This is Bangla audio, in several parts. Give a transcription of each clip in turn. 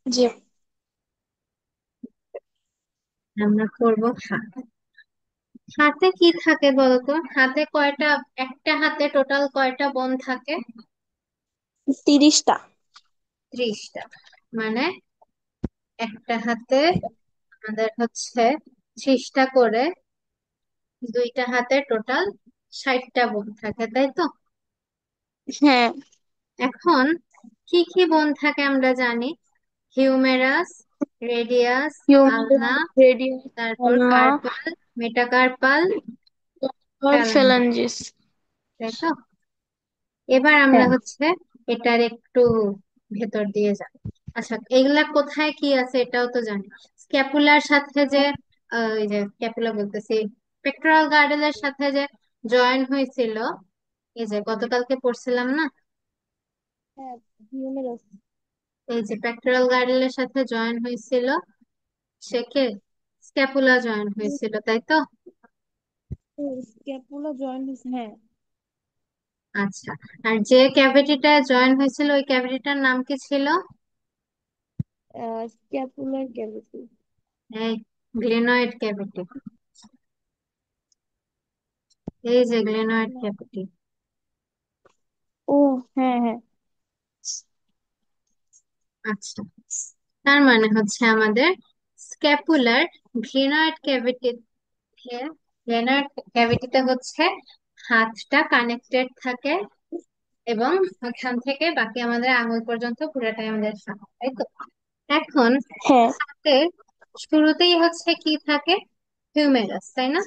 জি। আমরা করব হাত। হাতে কি থাকে বলতো? হাতে কয়টা, একটা হাতে টোটাল কয়টা বোন থাকে? 30টা। 30টা। মানে একটা হাতে আমাদের হচ্ছে 30টা করে, দুইটা হাতে টোটাল 60টা বোন থাকে, তাই তো? হ্যাঁ। এখন কি কি বোন থাকে আমরা জানি। হিউমেরাস, রেডিয়াস, আলনা, হিউমেরাস, রেডিয়াস, তারপর আলনা, কার্পাল, মেটাকার্পাল, আর ফ্যালাঞ্জিস, ফ্যালাঞ্জিস। তাই তো? এবার আমরা হ্যাঁ। হচ্ছে এটার একটু ভেতর দিয়ে যাব। আচ্ছা, এগুলা কোথায় কি আছে এটাও তো জানি। স্ক্যাপুলার সাথে যে এই যে স্ক্যাপুলা বলতেছি, পেক্টোরাল গার্ডেলের সাথে যে জয়েন হয়েছিল, এই যে গতকালকে পড়ছিলাম না, হ্যাঁ, হিউমেরাস। এই যে পেক্টোরাল গার্ডেলের সাথে জয়েন হয়েছিল, সে কে? স্ক্যাপুলা জয়েন হয়েছিল, তাই তো? স্ক্যাপুলা জয়েন্ট হয়েছে, হ্যাঁ। আচ্ছা, আর যে ক্যাভিটিটা জয়েন হয়েছিল ওই ক্যাভিটিটার নাম কি ছিল? Scapular cavity. এই গ্লেনয়েড ক্যাভিটি। এই যে গ্লেনয়েড ক্যাভিটি। ও, হ্যাঁ হ্যাঁ। আচ্ছা, তার মানে হচ্ছে আমাদের স্ক্যাপুলার গ্লেনয়েড ক্যাভিটি, গ্লেনয়েড ক্যাভিটিতে হচ্ছে হাতটা কানেক্টেড থাকে, এবং ওখান থেকে বাকি আমাদের আঙুল পর্যন্ত পুরোটাই আমাদের হাত, তাই তো? এখন হ্যাঁ। হাতের শুরুতেই হচ্ছে কি থাকে? হিউমেরাস, তাই না?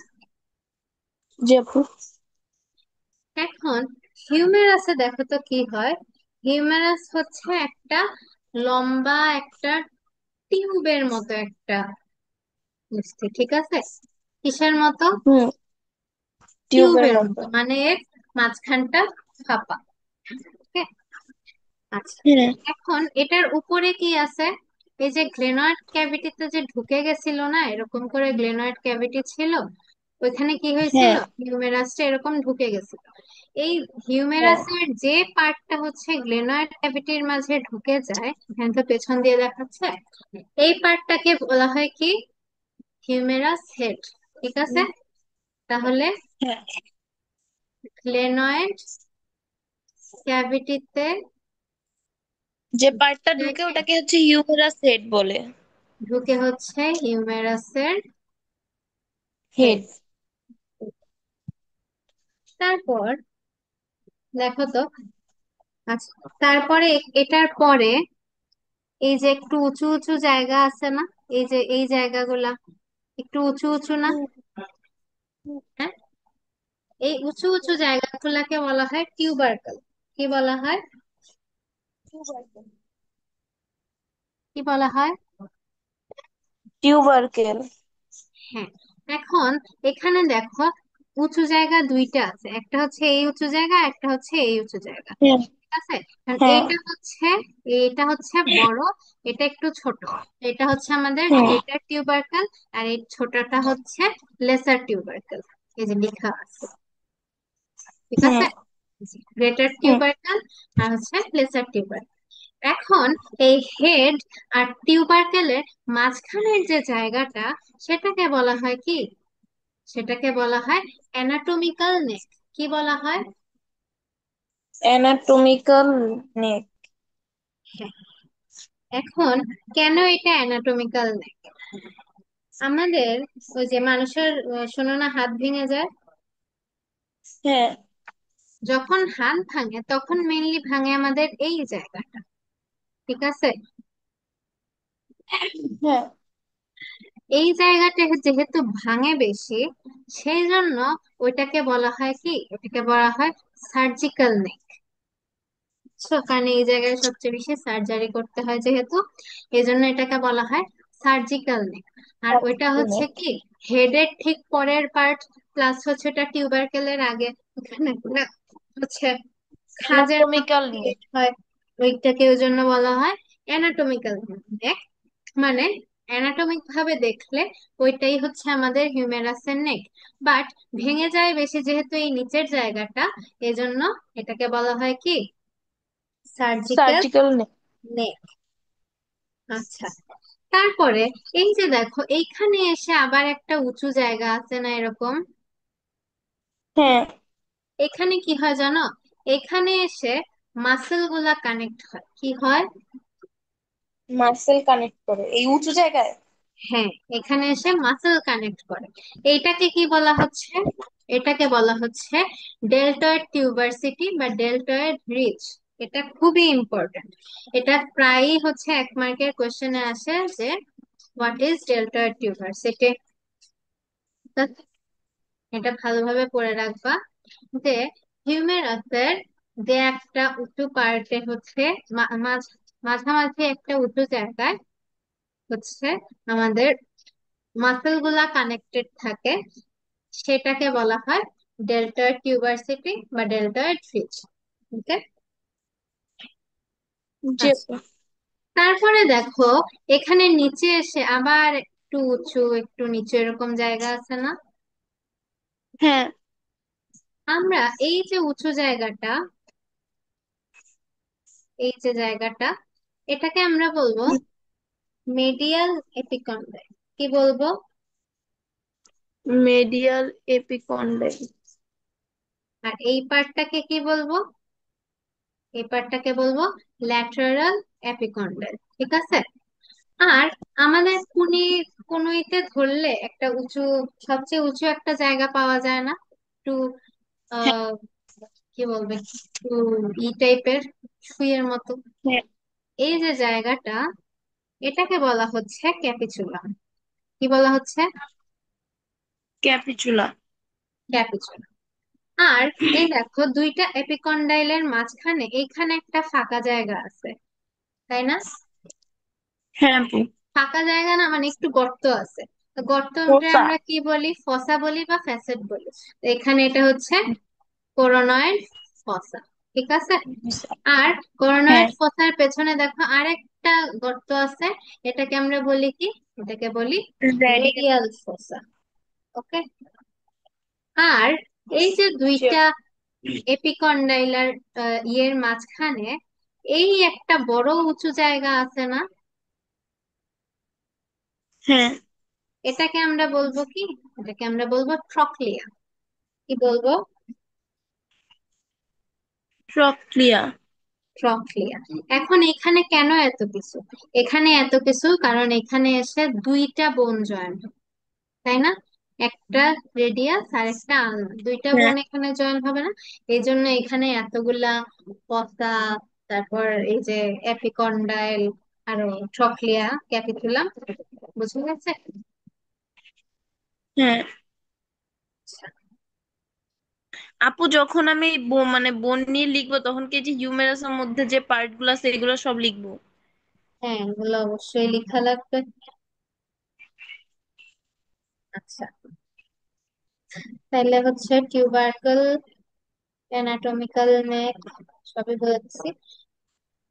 জি আপু। এখন হিউমেরাসে দেখো তো কি হয়। হিউমেরাস হচ্ছে একটা লম্বা একটা টিউবের মতো একটা মিষ্টি, ঠিক আছে? কিসের মতো? হুম। টিউবের টিউবের মতো। মতো, মানে এর মাঝখানটা ফাঁপা। ওকে, আচ্ছা। হ্যাঁ। এখন এটার উপরে কি আছে? এই যে গ্লেনয়েড ক্যাভিটিতে যে ঢুকে গেছিল না, এরকম করে গ্লেনয়েড ক্যাভিটি ছিল, ওইখানে কি হয়েছিল? হ্যাঁ। হিউমেরাসটা এরকম ঢুকে গেছিল। এই হ্যাঁ। হিউমেরাসের যে পার্টটা হচ্ছে গ্লেনয়েড ক্যাভিটির মাঝে ঢুকে যায়, এখানে তো পেছন দিয়ে দেখাচ্ছে, এই পার্টটাকে বলা হয় কি? হিউমেরাস হেড, ঠিক আছে? তাহলে হ্যাঁ, গ্লেনয়েড ক্যাভিটিতে যে পার্টটা ঢুকে ওটাকে হচ্ছে হিউমেরাস হেড বলে। ঢুকে হচ্ছে হিউমেরাসের হেড। হেড। তারপর দেখো তো, আচ্ছা, তারপরে এটার পরে এই যে একটু উঁচু উঁচু জায়গা আছে না, এই যে এই জায়গাগুলা একটু উঁচু উঁচু না? হ্যাঁ, এই উঁচু উঁচু জায়গাগুলাকে বলা হয় টিউবারকেল। কি বলা হয়? কি বলা হয়? টিউবারকেল। হ্যাঁ। এখন এখানে দেখো, উঁচু জায়গা দুইটা আছে, একটা হচ্ছে এই উঁচু জায়গা, একটা হচ্ছে এই উঁচু জায়গা, হ্যাঁ। ঠিক আছে? কারণ হ্যাঁ। এটা হচ্ছে বড়, এটা একটু ছোট। এটা হচ্ছে আমাদের হ্যাঁ। গ্রেটার টিউবারকেল, আর এই ছোটটা হচ্ছে লেসার টিউবারকেল। এই যে লেখা আছে, ঠিক হ্যাঁ। আছে? গ্রেটার হ্যাঁ। টিউবারকেল আর হচ্ছে লেসার টিউবারকেল। এখন এই হেড আর টিউবারকেলের মাঝখানের যে জায়গাটা, সেটাকে বলা হয় কি? সেটাকে বলা হয় অ্যানাটমিক্যাল নেক। কি বলা হয়? অ্যানাটমিক্যাল নেক। হ্যাঁ। এখন কেন এটা অ্যানাটমিক্যাল নেক? আমাদের ওই যে মানুষের শোনো না, হাত ভেঙে যায়। হ্যাঁ। যখন হাত ভাঙে তখন মেইনলি ভাঙে আমাদের এই জায়গাটা, ঠিক আছে? হ্যাঁ। এই জায়গাটা যেহেতু ভাঙে বেশি, সেই জন্য ওইটাকে বলা হয় কি? ওটাকে বলা হয় সার্জিক্যাল নেক। কারণ এই জায়গায় সবচেয়ে বেশি সার্জারি করতে হয় যেহেতু, এই জন্য এটাকে বলা হয় সার্জিক্যাল নেক। আর ওইটা হচ্ছে নেক। কি, হেডের ঠিক পরের পার্ট, প্লাস হচ্ছে ওটা টিউবারকেলের আগে, ওখানে না হচ্ছে খাঁজের মতো অ্যানাটমিক্যাল নেক। ক্রিয়েট হয়, ওইটাকে ওই জন্য বলা হয় অ্যানাটমিক্যাল নেক। মানে অ্যানাটমিক ভাবে দেখলে ওইটাই হচ্ছে আমাদের হিউমেরাসের নেক। বাট ভেঙে যায় বেশি যেহেতু এই নিচের জায়গাটা, এজন্য এটাকে বলা হয় কি? সার্জিক্যাল সার্জিক্যাল নেক। নেক। আচ্ছা, তারপরে এই যে দেখো এইখানে এসে আবার একটা উঁচু জায়গা আছে না এরকম, হ্যাঁ, এখানে কি হয় জানো, এখানে এসে মাসেল গুলা কানেক্ট হয়, কি হয়? মার্সেল কানেক্ট করে এই উঁচু জায়গায়। হ্যাঁ, এখানে এসে মাসেল কানেক্ট করে। এইটাকে কি বলা হচ্ছে? এটাকে বলা হচ্ছে ডেলটয়েড টিউবারসিটি বা ডেলটয়েড রিজ। এটা খুবই ইম্পর্টেন্ট। এটা প্রায়ই হচ্ছে 1 মার্কের কোশ্চেনে আসে যে হোয়াট ইজ ডেলটয়েড টিউবারসিটি। এটা ভালোভাবে পড়ে রাখবা যে হিউমেরাসের যে একটা উঁচু পার্টে হচ্ছে মাঝামাঝি একটা উঁচু জায়গায় হচ্ছে আমাদের মাসেল গুলা কানেক্টেড থাকে, সেটাকে বলা হয় ডেল্টয়েড টিউবারসিটি বা ডেল্টয়েড রিজ। ওকে। জি আচ্ছা, আপু। তারপরে দেখো এখানে নিচে এসে আবার একটু উঁচু একটু নিচু এরকম জায়গা আছে না? হ্যাঁ। আমরা এই যে উঁচু জায়গাটা, এই যে জায়গাটা, এটাকে আমরা বলবো মেডিয়াল এপিকন্ডাইল। কি বলবো? মেডিয়াল এপিকন্ডাইল। আর এই পার্টটাকে কি বলবো? এই পার্টটাকে বলবো ল্যাটেরাল এপিকন্ডাইল। ঠিক আছে। আর আমাদের কুনুইতে ধরলে একটা উঁচু, সবচেয়ে উঁচু একটা জায়গা পাওয়া যায় না একটু, হ্যাঁ। আহ কি বলবে, একটু ই টাইপের, সুইয়ের মতো। হ্যাঁ, এই যে জায়গাটা, এটাকে বলা হচ্ছে ক্যাপিচুলাম। কি বলা হচ্ছে? ক্যাপিচুলা। ক্যাপিচুলাম। আর এই দেখো দুইটা এপিকন্ডাইলের মাঝখানে এইখানে একটা ফাঁকা জায়গা আছে, তাই না? হ্যাঁ আপু। ফাঁকা জায়গা না, মানে একটু গর্ত আছে। তো গর্তটা কোসা। আমরা কি বলি? ফসা বলি বা ফ্যাসেট বলি। তো এখানে এটা হচ্ছে কোরোনয়েড ফসা। ঠিক আছে। আর হ্যাঁ। কোরোনয়েড ফসার পেছনে দেখো আরেকটা গর্ত আছে, এটাকে আমরা বলি কি? এটাকে বলি রেডিয়াল। রেডিয়াল ফসা। ওকে। আর এই যে দুইটা এপিকন্ডাইলার ইয়ের মাঝখানে এই একটা বড় উঁচু জায়গা আছে না, হ্যাঁ। এটাকে আমরা বলবো কি? এটাকে আমরা বলবো ট্রকলিয়া। কি বলবো? ট্রক্লিয়া। ট্রকলিয়া। এখন এখানে কেন এত কিছু? এখানে এত কিছু কারণ এখানে এসে দুইটা বোন জয়েন হয়, তাই না? একটা রেডিয়াস আর একটা আলনা, দুইটা হ্যাঁ। বোন এখানে জয়েন হবে না? এই জন্য এখানে এতগুলা পসা, তারপর এই যে এপিকন্ডাইল, আরো ট্রকলিয়া, ক্যাপিটুলাম। বুঝে গেছে? হ্যাঁ আপু, যখন আমি মানে বোন নিয়ে লিখবো তখন কি যে হিউমেরাসের মধ্যে যে পার্ট গুলো আছে এগুলো সব লিখবো? হ্যাঁ, এগুলো অবশ্যই লেখা লাগবে। আচ্ছা, তাহলে হচ্ছে টিউবারকেল, অ্যানাটমিক্যাল নেক, সবই বলেছি।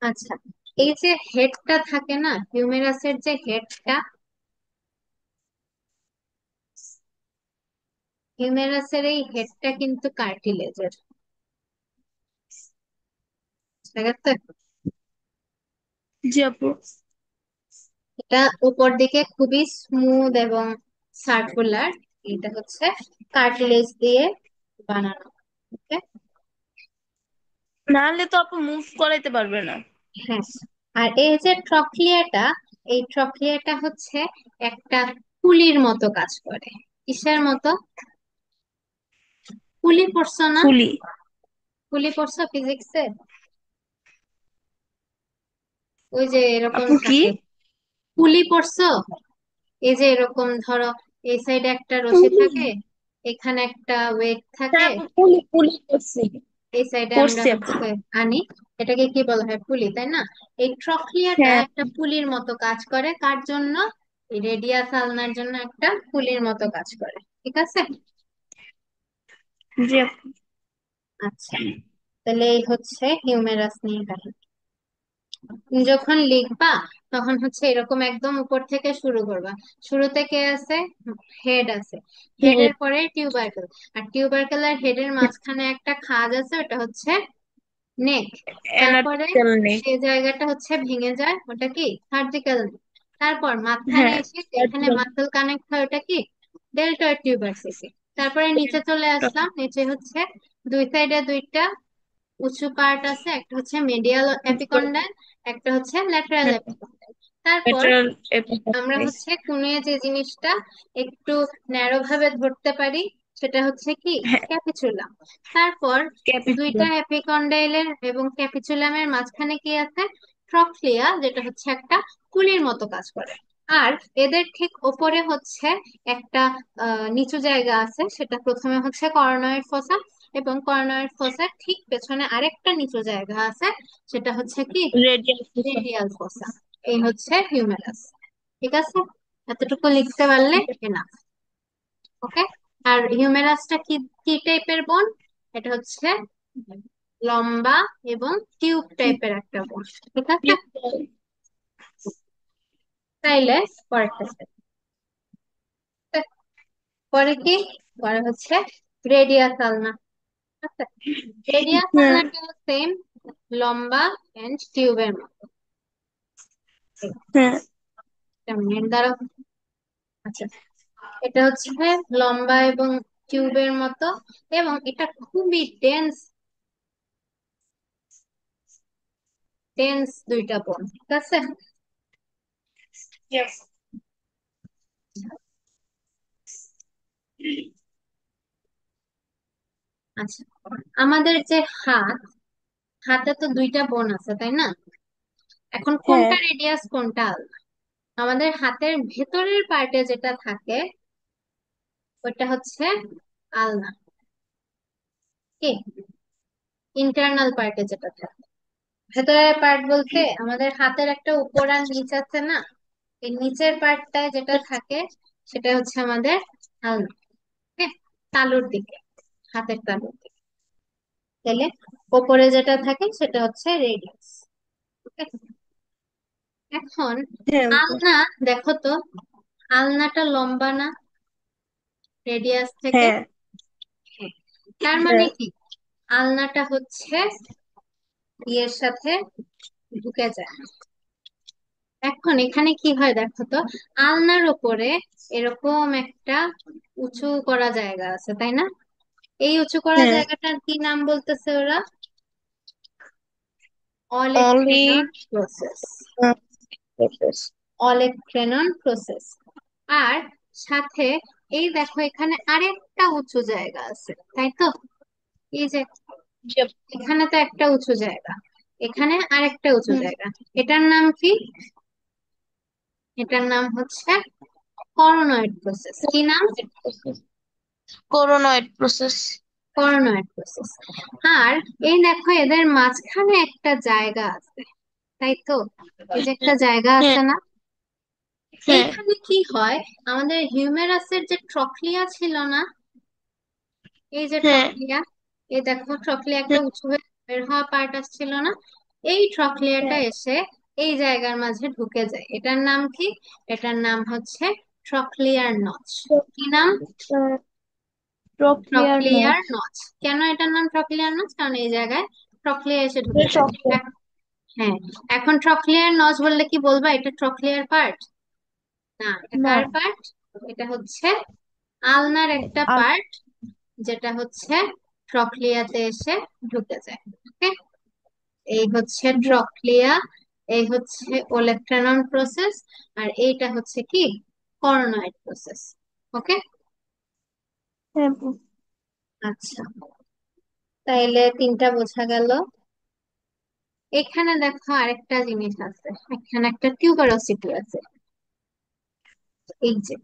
আচ্ছা, এই যে হেডটা থাকে না, হিউমেরাসের যে হেডটা, হিউমেরাসের এই হেডটা কিন্তু কার্টিলেজের। ঠিক আছে। জি আপু। এটা উপর দিকে খুবই স্মুথ এবং সার্কুলার। এটা হচ্ছে কার্টিলেজ দিয়ে বানানো। ওকে। নাহলে তো আপু মুভ করাইতে পারবে না। হ্যাঁ। আর এই যে ট্রক্লিয়াটা, এই ট্রক্লিয়াটা হচ্ছে একটা পুলির মতো কাজ করে। কিসের মতো? পুলি পড়ছো না? ফুলি। পুলি পড়ছো ফিজিক্সে? ওই যে এরকম আপু কি? থাকে। পুলি পড়ছো? এই যে এরকম ধরো, এই সাইডে একটা রশি পুলি। থাকে, এখানে একটা ওয়েট হ্যাঁ থাকে, আপু, পুলি পুলি করছি। এই সাইডে আমরা করছি আপু। হচ্ছে আনি, এটাকে কি বলা হয়? পুলি, তাই না? এই ট্রক্লিয়াটা হ্যাঁ। একটা পুলির মতো কাজ করে, কার জন্য? এই রেডিয়াস আলনার জন্য একটা পুলির মতো কাজ করে। ঠিক আছে। জি আপু। আচ্ছা, তাহলে এই হচ্ছে হিউমেরাস নিয়ে কাহিনী। তুমি যখন লিখবা তখন হচ্ছে এরকম একদম উপর থেকে শুরু করবা। শুরুতে কে আছে? হেড আছে। হ্যাঁ। হেডের পরে টিউবারকেল। আর টিউবারকেল আর হেডের মাঝখানে একটা খাঁজ আছে, ওটা হচ্ছে নেক। তারপরে অ্যানাটিক্যাল নেক। সে জায়গাটা হচ্ছে ভেঙে যায়, ওটা কি সার্জিক্যাল নেক। তারপর মাঝখানে হ্যাঁ, এসে যেখানে মাসল কানেক্ট হয় ওটা কি ডেল্টয়েড টিউবারসিটি। তারপরে নিচে চলে আসলাম, নিচে হচ্ছে দুই সাইডে দুইটা উঁচু পার্ট আছে, একটা হচ্ছে মিডিয়াল এপিকন্ডাইল, একটা হচ্ছে ল্যাটেরাল এপিকন্ডাইল। তারপর ল্যাটারাল আমরা এপিকার্ডিস। হচ্ছে কোণে যে জিনিসটা একটু ন্যারো ভাবে ধরতে পারি সেটা হচ্ছে কি হ্যাঁ, ক্যাপিচুলাম। তারপর দুইটা ক্যাপিটুলাম। এপিকন্ডাইলের এবং ক্যাপিচুলামের মাঝখানে কি আছে, ট্রক্লিয়া, যেটা হচ্ছে একটা কুলির মতো কাজ করে। আর এদের ঠিক ওপরে হচ্ছে একটা নিচু জায়গা আছে, সেটা প্রথমে হচ্ছে করোনয়েড ফসা, এবং করোনয়েড ফসার ঠিক পেছনে আরেকটা নিচু জায়গা আছে, সেটা হচ্ছে কি রেডিয়াল সিস্টেম। রেডিয়াল ফসা। এই হচ্ছে হিউমেরাস। ঠিক আছে, এতটুকু লিখতে পারলে এনাফ। ওকে। আর হিউমেরাসটা কি কি টাইপের বোন? এটা হচ্ছে লম্বা এবং টিউব টাইপের একটা বোন। ঠিক আছে, তাইলে পরেরটা step। পরে কি, পরে হচ্ছে রেডিয়াস আলনা। আচ্ছা, রেডিয়াস হ্যাঁ, আলনাটাও সেম, লম্বা এন্ড টিউবের মতো। হ্যাঁ, একটা মিনিট দাঁড়াও। আচ্ছা, এটা হচ্ছে লম্বা এবং টিউবের মতো, এবং এটা খুবই ডেন্স, ডেন্স দুইটা বোন। ঠিক আছে। yes, আচ্ছা, আমাদের যে হাত, হাতে তো দুইটা বোন আছে তাই না? এখন হ্যাঁ, কোনটা রেডিয়াস কোনটা আলনা? আমাদের হাতের ভেতরের পার্টে যেটা থাকে ওটা হচ্ছে আলনা, কি ইন্টারনাল পার্টে যেটা থাকে। ভেতরের পার্ট বলতে আমাদের হাতের একটা উপর আর নিচ আছে না, এই নিচের পার্টটায় যেটা থাকে সেটা হচ্ছে আমাদের আলনা। হ্যাঁ, তালুর দিকে, হাতের তালুর দিকে। তাহলে ওপরে যেটা থাকে সেটা হচ্ছে রেডিয়াস। এখন হ্যাঁ, আলনা, দেখো তো আলনাটা লম্বা না রেডিয়াস থেকে? হ্যাঁ, হ্যাঁ। তার মানে হ্যাঁ, কি আলনাটা হচ্ছে ইয়ের সাথে ঢুকে যায়। এখন এখানে কি হয় দেখো তো, আলনার উপরে এরকম একটা উঁচু করা জায়গা আছে তাই না? এই উঁচু করা হ্যাঁ, জায়গাটার কি নাম বলতেছে ওরা? অলেক্রেনন অলিভ প্রসেস। প্রসেস। অলেক্রেনন প্রসেস। আর সাথে এই দেখো এখানে আরেকটা উঁচু জায়গা আছে তাই তো? এই যে এখানে তো একটা উঁচু জায়গা, এখানে আরেকটা উঁচু জায়গা, এটার নাম কি? এটার নাম হচ্ছে করোনয়েড প্রসেস। কি নাম? Coronoid process. Coronoid process. আর এই দেখো এদের মাঝখানে একটা জায়গা আছে তাই তো? এই যে একটা জায়গা হ্যাঁ, আছে না, হ্যাঁ, এইখানে কি হয়, আমাদের হিউমেরাসের যে ট্রক্লিয়া ছিল না, এই যে হ্যাঁ, ট্রক্লিয়া, এই দেখো ট্রক্লিয়া একটা হ্যাঁ, উঁচু হয়ে বের হওয়া পার্ট আসছিল না, এই ট্রক্লিয়াটা হ্যাঁ, এসে এই জায়গার মাঝে ঢুকে যায়। এটার নাম কি? এটার নাম হচ্ছে ট্রক্লিয়ার নচ। কি নাম? প্রক্রিয়ার ট্রক্লিয়ার নচ। নচ। কেন এটার নাম ট্রক্লিয়ার নচ? কারণ এই জায়গায় ট্রক্লিয়া এসে ঢুকে যায়। হ্যাঁ। এখন ট্রক্লিয়ার নচ বললে কি বলবা, এটা ট্রক্লিয়ার পার্ট? না, এটা না, কার পার্ট? এটা হচ্ছে আলনার একটা আর পার্ট, যেটা হচ্ছে ট্রক্লিয়াতে এসে ঢুকে যায়। ওকে, এই হচ্ছে ট্রক্লিয়া, এই হচ্ছে ওলেক্ট্রানন প্রসেস, আর এইটা হচ্ছে কি করোনয়েড প্রসেস। ওকে। আচ্ছা, তাইলে তিনটা বোঝা গেল। এখানে দেখো আরেকটা জিনিস আছে, এখানে একটা টিউবারোসিটি আছে। এই যে,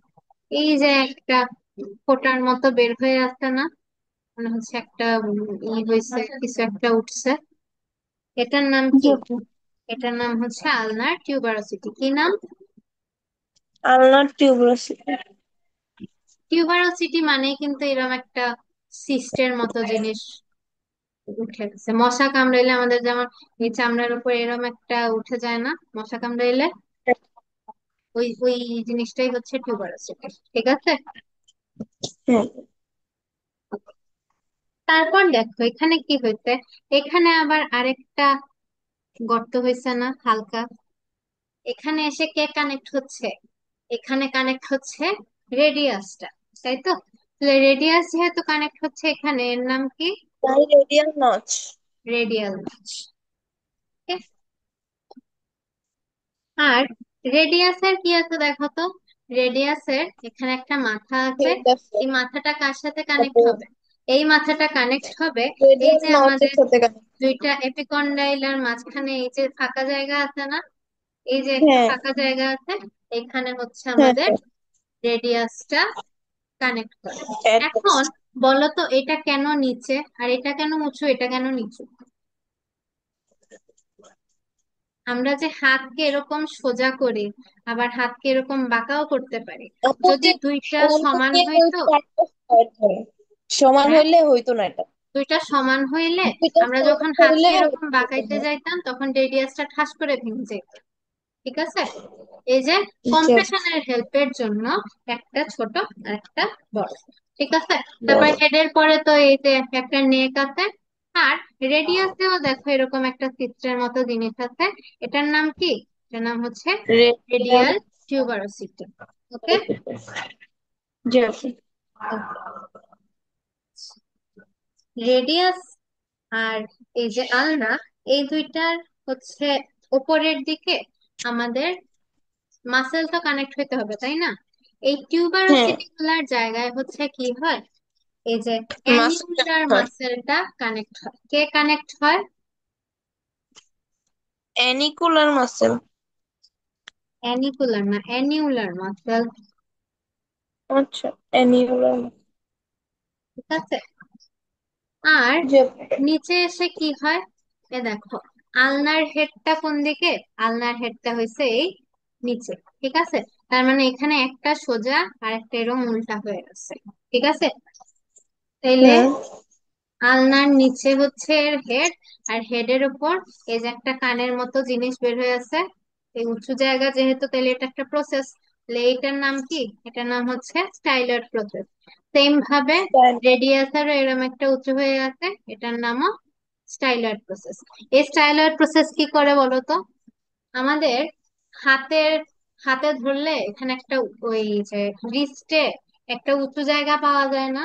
এই যে একটা ফোঁটার মতো বের হয়ে আসছে না, মনে হচ্ছে একটা হয়েছে, কিছু একটা উঠছে। এটার নাম কি? এটার নাম হচ্ছে আলনার টিউবারোসিটি। কি নাম? আলনার টিউবারসিটি। টিউবারোসিটি মানে কিন্তু এরকম একটা সিস্টের মতো জিনিস উঠে গেছে। মশা কামড়াইলে আমাদের যেমন এই চামড়ার উপর এরকম একটা উঠে যায় না মশা কামড়াইলে, ওই ওই জিনিসটাই হচ্ছে টিউবারোসিটি। ঠিক আছে। হ্যাঁ, তারপর দেখো এখানে কি হয়েছে, এখানে আবার আরেকটা গর্ত হয়েছে না হালকা, এখানে এসে কে কানেক্ট হচ্ছে, এখানে কানেক্ট হচ্ছে রেডিয়াসটা, তাই তো? রেডিয়াস যেহেতু কানেক্ট হচ্ছে এখানে, এর নাম কি? তাই রেডিয়াল নচ। রেডিয়াল। আর রেডিয়াসের কি আছে দেখো তো, রেডিয়াসের এখানে একটা মাথা আছে, ঠিক আছে। এই মাথাটা কার সাথে কানেক্ট তারপর হবে? এই মাথাটা কানেক্ট হবে এই রেডিয়াল যে নচের আমাদের সাথে কেন? দুইটা এপিকন্ডাইলার মাঝখানে এই যে ফাঁকা জায়গা আছে না, এই যে একটা হ্যাঁ ফাঁকা জায়গা আছে, এখানে হচ্ছে হ্যাঁ আমাদের হ্যাঁ। রেডিয়াসটা কানেক্ট করে। অ্যাটাচ। এখন বলো তো এটা কেন নিচে আর এটা কেন উঁচু, এটা কেন নিচু? আমরা যে হাতকে এরকম সোজা করি, আবার হাতকে এরকম বাঁকাও করতে পারি, আপু যদি যে দুইটা কোন সমান দিকে ওই হইতো। চারটা স্কয়ার ধরে সমান হ্যাঁ, হইলে হইতো না এটা। দুইটা সমান হইলে দুইটা আমরা সমান যখন হইলে হাতকে এরকম হইতো বাঁকাইতে না। যাইতাম তখন রেডিয়াসটা ঠাস করে ভেঙে যেত। ঠিক আছে, এই যে যে কম্প্রেশনের হেল্পের জন্য একটা ছোট আর একটা বড়। ঠিক আছে, তারপর বড় হেডের পরে তো এই যে একটা নেক আছে, আর রেডিয়াসেও দেখো এরকম একটা চিত্রের মতো জিনিস আছে, এটার নাম কি? এটার নাম হচ্ছে রেডিয়াল। Radial tuberosity. ওকে, জি আপু। ওকে। রেডিয়াস আর এই যে আলনা, এই দুইটার হচ্ছে উপরের দিকে আমাদের মাসেল তো কানেক্ট হইতে হবে, তাই না? এই হ্যাঁ টিউবারোসিটি গুলার জায়গায় হচ্ছে কি হয়, এই যে মাস অ্যানিউলার হয়। মাসেলটা কানেক্ট হয়। কে কানেক্ট হয়? অ্যানিকুলার মাসেল। অ্যানিকুলার না, অ্যানিউলার মাসেল। আচ্ছা, অ্যানিউলার। ঠিক আছে, আর জি আপু। নিচে এসে কি হয়, এ দেখো আলনার হেডটা কোন দিকে, আলনার হেডটা হয়েছে এই নিচে। ঠিক আছে, তার মানে এখানে একটা সোজা আর একটা এরকম উল্টা হয়ে গেছে। ঠিক আছে, তাইলে হুম। আলনার নিচে হচ্ছে এর হেড, আর হেডের উপর এই যে একটা কানের মতো জিনিস বের হয়ে আছে, এই উঁচু জায়গা যেহেতু, তাহলে এটা একটা প্রসেস, তাহলে এইটার নাম কি? এটার নাম হচ্ছে স্টাইলার প্রসেস। সেম ভাবে তাই। রেডিয়াসারও এরকম একটা উঁচু হয়ে আছে, এটার নামও স্টাইলার প্রসেস। এই স্টাইলার প্রসেস কি করে বলো তো? আমাদের হাতের হাতে ধরলে এখানে একটা ওই যে রিস্টে একটা উঁচু জায়গা পাওয়া যায় না?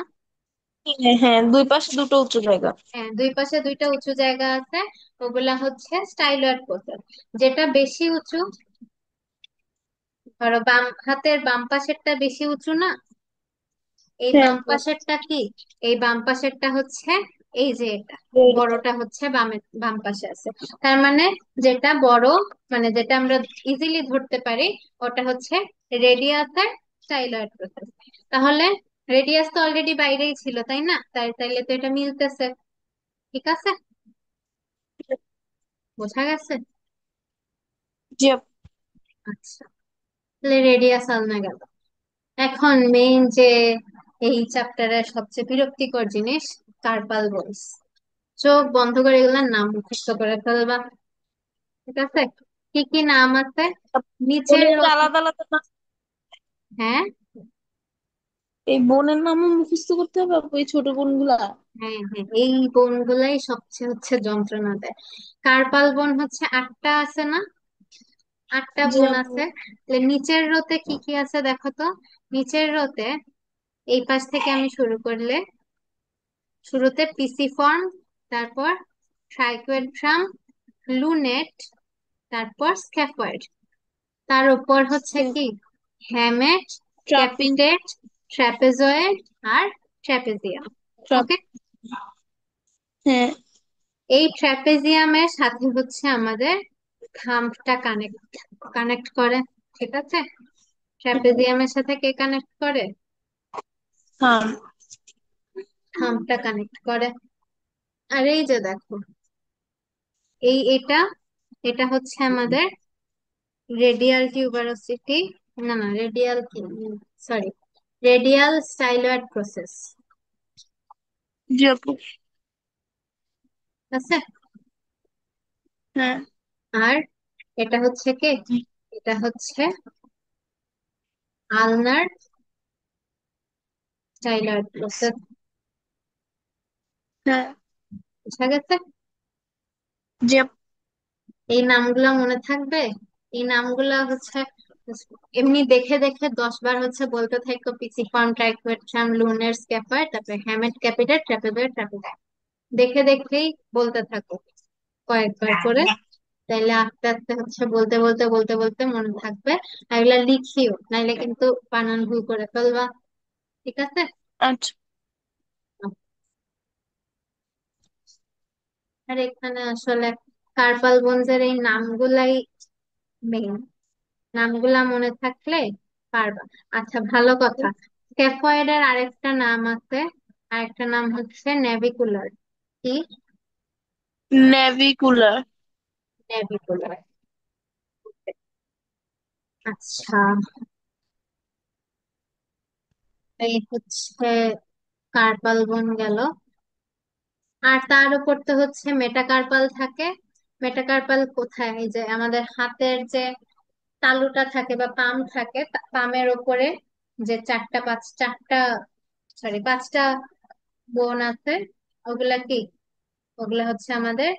হ্যাঁ হ্যাঁ, দুই পাশে দুটো উঁচু জায়গা। হ্যাঁ, দুই পাশে দুইটা উঁচু জায়গা আছে, ওগুলা হচ্ছে স্টাইলার প্রসেস। যেটা বেশি উঁচু, ধরো বাম হাতের বাম পাশেরটা বেশি উঁচু না, এই হ্যাঁ বাম আপু। পাশেরটা কি? এই বাম পাশেরটা হচ্ছে এই যে এটা রেডিয়াল। বড়টা হচ্ছে বাম পাশে আছে। তার মানে যেটা বড়, মানে যেটা আমরা ইজিলি ধরতে পারি, ওটা হচ্ছে রেডিয়াস আর স্টাইলার প্রসেস। তাহলে রেডিয়াস তো অলরেডি বাইরেই ছিল, তাই না? তাইলে তো এটা মিলতেছে। ঠিক আছে, বোঝা গেছে? জি আপু। আচ্ছা, তাহলে রেডিয়াস আলনা গেল। এখন মেইন যে এই চ্যাপ্টারের সবচেয়ে বিরক্তিকর জিনিস, কার্পাল বলস। চোখ বন্ধ করে এগুলোর নাম মুখস্থ করে ফেলবা। ঠিক আছে, কি কি নাম আছে? নিচের বোনের রোতে। আলাদা আলাদা নাম। হ্যাঁ, এই বোনের নামও মুখস্থ করতে হবে আপু, এই ছোট বোন গুলা। হ্যাঁ, হ্যাঁ, এই বন গুলাই সবচেয়ে হচ্ছে যন্ত্রণা দেয়। কার্পাল বন হচ্ছে আটটা আছে না, আটটা জি বোন আপু। আছে। তাহলে নিচের রোতে কি কি আছে দেখো তো। নিচের রোতে এই পাশ থেকে আমি শুরু করলে, শুরুতে পিসিফর্ম, তারপর ট্রাইকোয়েড্রাম, লুনেট, তারপর স্ক্যাফয়েড, তার উপর হচ্ছে কি হ্যামেট, ট্রাপিজ। ক্যাপিটেট, ট্রাপেজয়েড আর ট্রাপেজিয়াম। ট্রাপ। ওকে, হ্যাঁ। এই ট্রাপেজিয়ামের সাথে হচ্ছে আমাদের থাম্বটা কানেক্ট কানেক্ট করে। ঠিক আছে, ট্রাপেজিয়ামের সাথে কে কানেক্ট করে? হ্যাঁ। থাম্বটা কানেক্ট করে। আর এই যে দেখো, এটা এটা হচ্ছে আমাদের রেডিয়াল টিউবারোসিটি, না না, রেডিয়াল কি, সরি, রেডিয়াল স্টাইলয়েড প্রসেস। জি আপু। আছে, হ্যাঁ। আর এটা হচ্ছে কি, এটা হচ্ছে আলনার স্টাইলয়েড প্রসেস। হ্যাঁ। বুঝা গেছে? যে এই নামগুলা মনে থাকবে। এই নামগুলা হচ্ছে এমনি দেখে দেখে 10 বার হচ্ছে বলতে থাকো, পিসিফর্ম, ট্রাইকোয়েট্রাম, লুনার স্ক্যাপার, তারপরে হ্যামেট ক্যাপিটার, ট্রাপিজয়েড, ট্রাপিজাইড। দেখে দেখেই বলতে থাকো কয়েকবার করে। তাইলে আস্তে আস্তে হচ্ছে বলতে বলতে বলতে বলতে মনে থাকবে। আর এগুলা লিখিও, নাইলে কিন্তু বানান ভুল করে ফেলবা। ঠিক আছে? আচ্ছা। আর এখানে আসলে কার্পাল বনজের এই নামগুলাই মেইন, নামগুলা মনে থাকলে পারবা। আচ্ছা, ভালো কথা। স্ক্যাফয়েডের আরেকটা নাম আছে, আরেকটা নাম হচ্ছে নেভিকুলার। কি? নেভিকুলার। নেভিকুলার। আচ্ছা, এই হচ্ছে কার্পাল বন গেল। আর তার উপর তো হচ্ছে মেটাকার্পাল থাকে। মেটাকার্পাল কোথায়? এই যে আমাদের হাতের যে তালুটা থাকে বা পাম থাকে, পামের উপরে যে চারটা, সরি, 5টা বোন আছে, ওগুলা কি? ওগুলা হচ্ছে আমাদের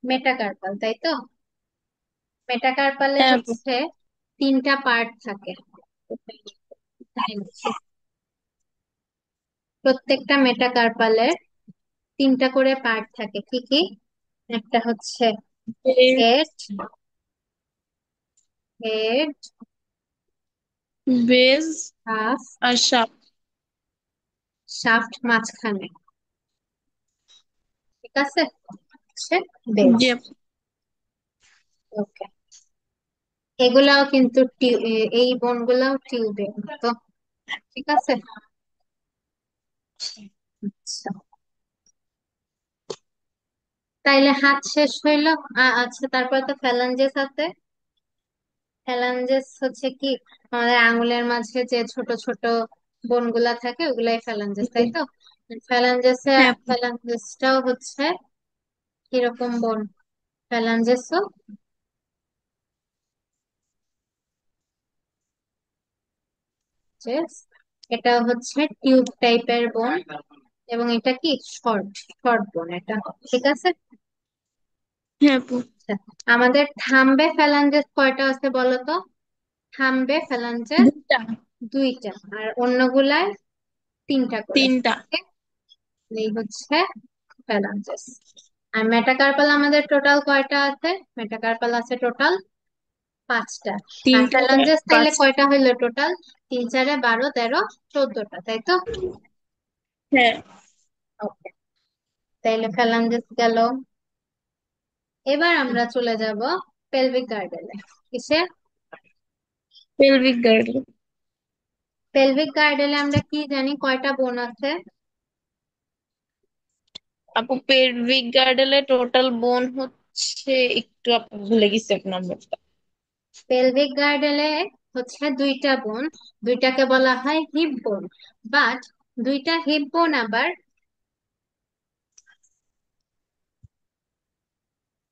মেটাকার্পাল, তাই তো? মেটাকার্পালে হ্যাঁ আপু। হচ্ছে 3টা পার্ট থাকে। প্রত্যেকটা মেটাকার্পালের 3টা করে পার্ট থাকে। কি কি? একটা হচ্ছে হেড, হেড, বেজ হাফ, আর সাপ। শাফট মাঝখানে। ঠিক আছে? হচ্ছে বেস। জি আপু। ওকে। এগুলাও কিন্তু এই বনগুলাও টিউবের মতো। ঠিক আছে? আচ্ছা, তাইলে হাত শেষ হইলো। আচ্ছা, তারপর তো ফ্যালাঞ্জেস আছে। ফ্যালাঞ্জেস হচ্ছে কি? আমাদের আঙুলের মাঝে যে ছোট ছোট বোনগুলা থাকে, ওগুলাই ফ্যালাঞ্জেস, তাই তো? ফ্যালাঞ্জেসে হ্যাঁ আপু। ফ্যালাঞ্জেসটাও হচ্ছে কিরকম বোন? ফ্যালাঞ্জেসও যে এটা হচ্ছে টিউব টাইপের বোন, এবং এটা কি শর্ট, শর্ট বোন এটা। ঠিক আছে? হ্যাঁ আপু। আচ্ছা, আমাদের থাম্বে ফ্যালাঞ্জেস কয়টা আছে বলো তো? থাম্বে ফ্যালাঞ্জেস দুটা। 2টা, আর অন্যগুলায় 3টা করে। তিনটা। Okay? এই হচ্ছে ফ্যালাঞ্জেস। আর মেটাকার্পাল আমাদের টোটাল কয়টা আছে? মেটাকার্পাল আছে টোটাল 5টা। আর তিনটা করে ফ্যালাঞ্জেস তাইলে পাঁচ। কয়টা হইলো টোটাল? 3 4 12 13 14টা, তাই তো? হ্যাঁ। ওকে, তাইলে ফ্যালাঞ্জেস গেল। এবার আমরা চলে যাব পেলভিক গার্ডেলে। কিসে? Pelvic garden. পেলভিক গার্ডেলে আমরা কি জানি কয়টা বোন আছে? আপু পেলভিক গার্ডেনে টোটাল বোন হচ্ছে, একটু আপু ভুলে গেছি এক নম্বরটা। পেলভিক গার্ডেলে হচ্ছে 2টা বোন। দুইটাকে বলা হয় হিপ বোন। বাট 2টা হিপ বোন আবার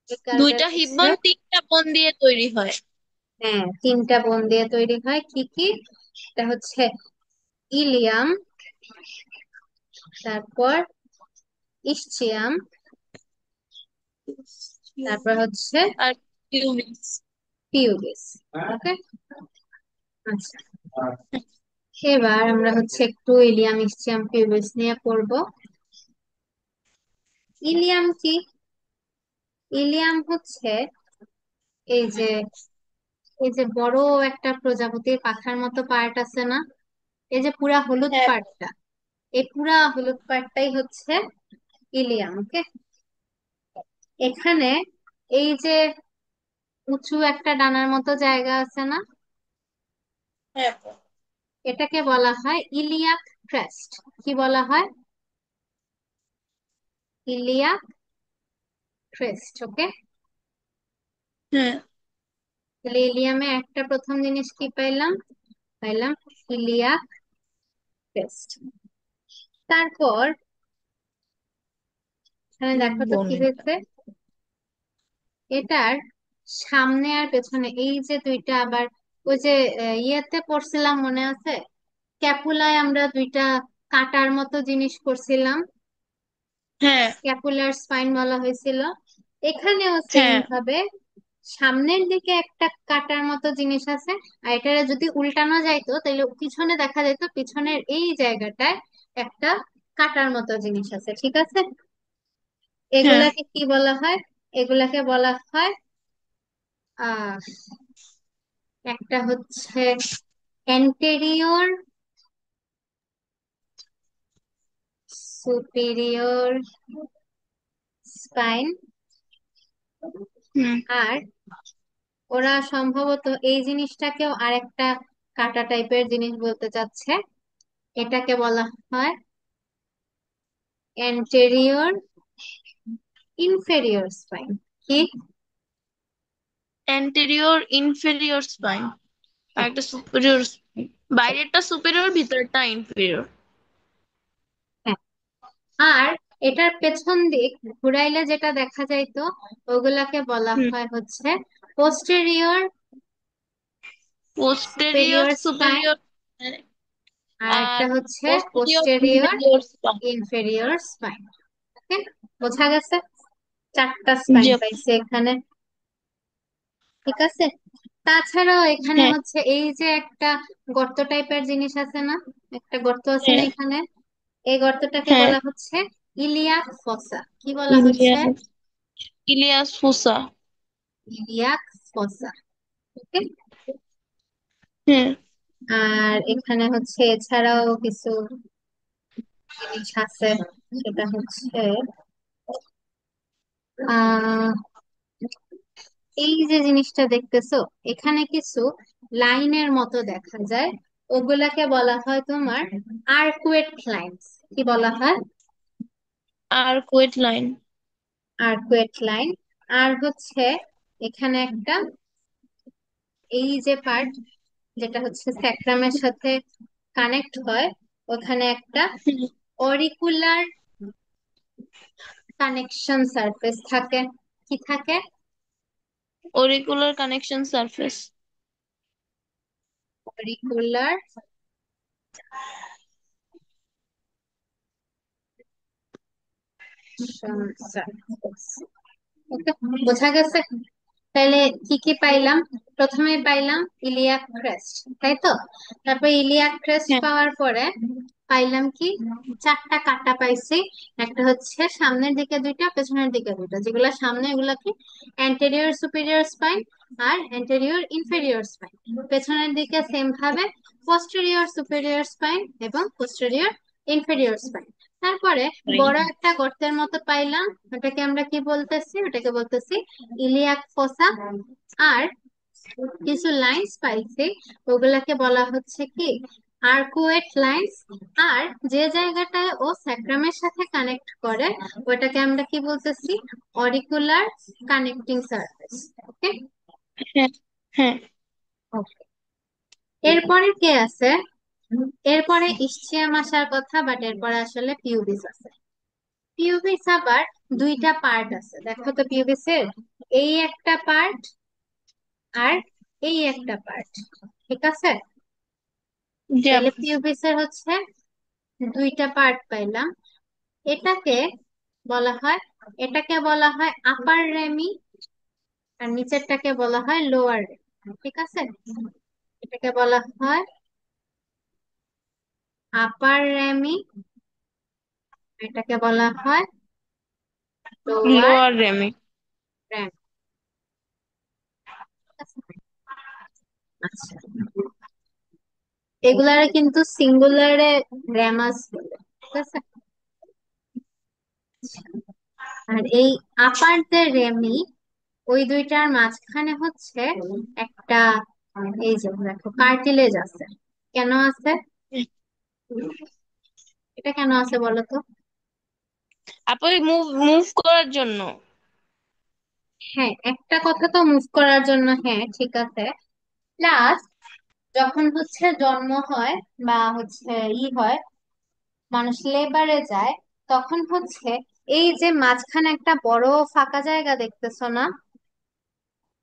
এই গার্ডেল দুইটা হিপ হচ্ছে, বোন তিনটা বোন দিয়ে তৈরি হয়। হ্যাঁ, 3টা বোন দিয়ে তৈরি হয়। কি কি? এটা হচ্ছে ইলিয়াম, তারপর ইসচিয়াম, তারপর হচ্ছে আর পিউবিস। পিউবিস। ওকে। আচ্ছা, এবার আমরা হচ্ছে একটু ইলিয়াম, ইসচিয়াম, পিউবিস নিয়ে পড়বো। ইলিয়াম কি? ইলিয়াম হচ্ছে এই যে এই যে বড় একটা প্রজাপতির পাখার মতো পার্ট আছে না, এই যে পুরা হলুদ হ্যাঁ আপু। পার্টটা, এই পুরা হলুদ পার্টটাই হচ্ছে ইলিয়াম। ওকে। এখানে এই যে উঁচু একটা ডানার মতো জায়গা আছে না, হ্যাঁ আপু। এটাকে বলা হয় ইলিয়াক ক্রেস্ট। কি বলা হয়? Iliac crest. ওকে। হ্যাঁ। তাহলে ইলিয়ামে একটা প্রথম জিনিস কি পাইলাম? পাইলাম ইলিয়াক ক্রেস্ট। তারপর এখানে দেখো তো বোন কি এটা। হয়েছে। এটার সামনে আর পেছনে এই যে 2টা আবার, ওই যে ইয়েতে পড়ছিলাম মনে আছে? ক্যাপুলায় আমরা 2টা কাটার মতো জিনিস করছিলাম। হ্যাঁ। স্ক্যাপুলার স্পাইন বলা হয়েছিল। এখানেও সেম হ্যাঁ। ভাবে সামনের দিকে একটা কাটার মতো জিনিস আছে, আর এটা যদি উল্টানো যাইতো তাহলে পিছনে দেখা যেত পিছনের এই জায়গাটায় একটা কাটার মতো জিনিস আছে, ঠিক আছে? হ্যাঁ। এগুলাকে কি বলা হয়? এগুলাকে বলা হয় আহ একটা হচ্ছে অ্যান্টেরিয়র সুপিরিয়র স্পাইন। হুম। আর ওরা সম্ভবত এই জিনিসটাকেও আরেকটা কাটা টাইপের জিনিস বলতে চাচ্ছে, এটাকে বলা হয় অ্যান্টেরিয়র ইনফেরিয়র স্পাইন। কি? অ্যান্টেরিয়র ইনফেরিয়র স্পাইন আর হ্যাঁ, একটা সুপিরিয়র স্পাইন। বাইরেরটা সুপিরিয়র, ভিতরটা ইনফেরিয়র। হ্যাঁ। আর এটার পেছন দিক ঘুরাইলে যেটা দেখা যাইতো ওগুলাকে বলা হুম। হয় হচ্ছে posterior posterior superior spine. Superior আর আর একটা হচ্ছে posterior posterior inferior spine. Inferior spine. Okay, বোঝা গেছে? চারটা স্পাইন জি। পাইছে এখানে, ঠিক আছে? তাছাড়াও এখানে হ্যাঁ। হচ্ছে এই যে একটা গর্ত টাইপের জিনিস আছে না, একটা গর্ত আছে না হ্যাঁ। এখানে, এই গর্তটাকে হ্যাঁ। বলা হচ্ছে ইলিয়াক ফসা। কি বলা হচ্ছে? ইলিয়াস ইলিয়াস ফুসা। ইলিয়াক ফসা। ওকে। হ্যাঁ। আর এখানে হচ্ছে এছাড়াও কিছু জিনিস আছে, সেটা হচ্ছে আহ এই যে জিনিসটা দেখতেছো, এখানে কিছু লাইনের মতো দেখা যায়, ওগুলাকে বলা হয় তোমার আর্কুয়েট লাইন্স। কি বলা হয়? Arcuate line. Arcuate line. আর হচ্ছে এখানে একটা এই যে পার্ট যেটা হচ্ছে স্যাক্রামের সাথে কানেক্ট হয়, ওখানে একটা অরিকুলার কানেকশন সারফেস থাকে। কি থাকে? Auricular connection surface. Auricular surface. Okay, বোঝা গেছে? তাহলে কি কি পাইলাম? প্রথমে পাইলাম ইলিয়াক ক্রেস্ট, তাই তো? তারপর ইলিয়াক ক্রেস্ট হ্যাঁ। পাওয়ার পরে পাইলাম কি? চারটা কাটা পাইছি। একটা হচ্ছে সামনের দিকে দুইটা, পেছনের দিকে দুইটা। যেগুলা সামনে এগুলা কি অ্যান্টেরিয়র সুপিরিয়র স্পাইন আর অ্যান্টেরিয়র ইনফেরিয়র স্পাইন। পেছনের দিকে সেম ভাবে পোস্টেরিয়র সুপিরিয়র স্পাইন এবং পোস্টেরিয়র ইনফেরিয়র স্পাইন। তারপরে বড় একটা গর্তের মতো পাইলাম, ওটাকে আমরা কি বলতেছি? ওটাকে বলতেছি ইলিয়াক ফসা। আর কিছু লাইন্স পাইছি, ওগুলাকে বলা হচ্ছে কি আর্কুয়েট লাইন্স। আর যে জায়গাটায় ও স্যাক্রামের সাথে কানেক্ট করে ওটাকে আমরা কি বলতেছি? Auricular connecting surface. ওকে। হ্যাঁ। হ্যাঁ। ওকে, এরপরে কে আছে? এরপরে ইসচিয়াম আসার কথা, বাট এরপরে আসলে পিউবিস আছে। পিউবিস আবার দুইটা পার্ট আছে, দেখো তো পিউবিসের এই একটা পার্ট আর এই একটা পার্ট, ঠিক আছে? জি তাহলে আপু। পিউবিসের হচ্ছে দুইটা পার্ট পাইলাম। এটাকে বলা হয় এটাকে বলা হয় আপার রেমি, আর নিচেরটাকে বলা হয় লোয়ার রেমি, ঠিক আছে? এটাকে বলা হয় আপার রেমি, এটাকে বলা হয় লোয়ার লোয়ার রেমি। রেমি। আচ্ছা, এগুলারে কিন্তু সিঙ্গুলারে রেমাস বলে, ঠিক আছে? আর এই আপার যে রেমি, ওই দুইটার মাঝখানে হচ্ছে একটা এই যে দেখো কার্টিলেজ আছে। কেন আছে? এটা কেন আছে বলো তো? আপু মুভ মুভ করার জন্য। হ্যাঁ, একটা কথা তো মুভ করার জন্য, হ্যাঁ ঠিক আছে। প্লাস যখন হচ্ছে জন্ম হয় বা হচ্ছে হয়, মানুষ লেবারে যায়, তখন হচ্ছে এই যে মাঝখানে একটা বড় ফাঁকা জায়গা দেখতেছো না,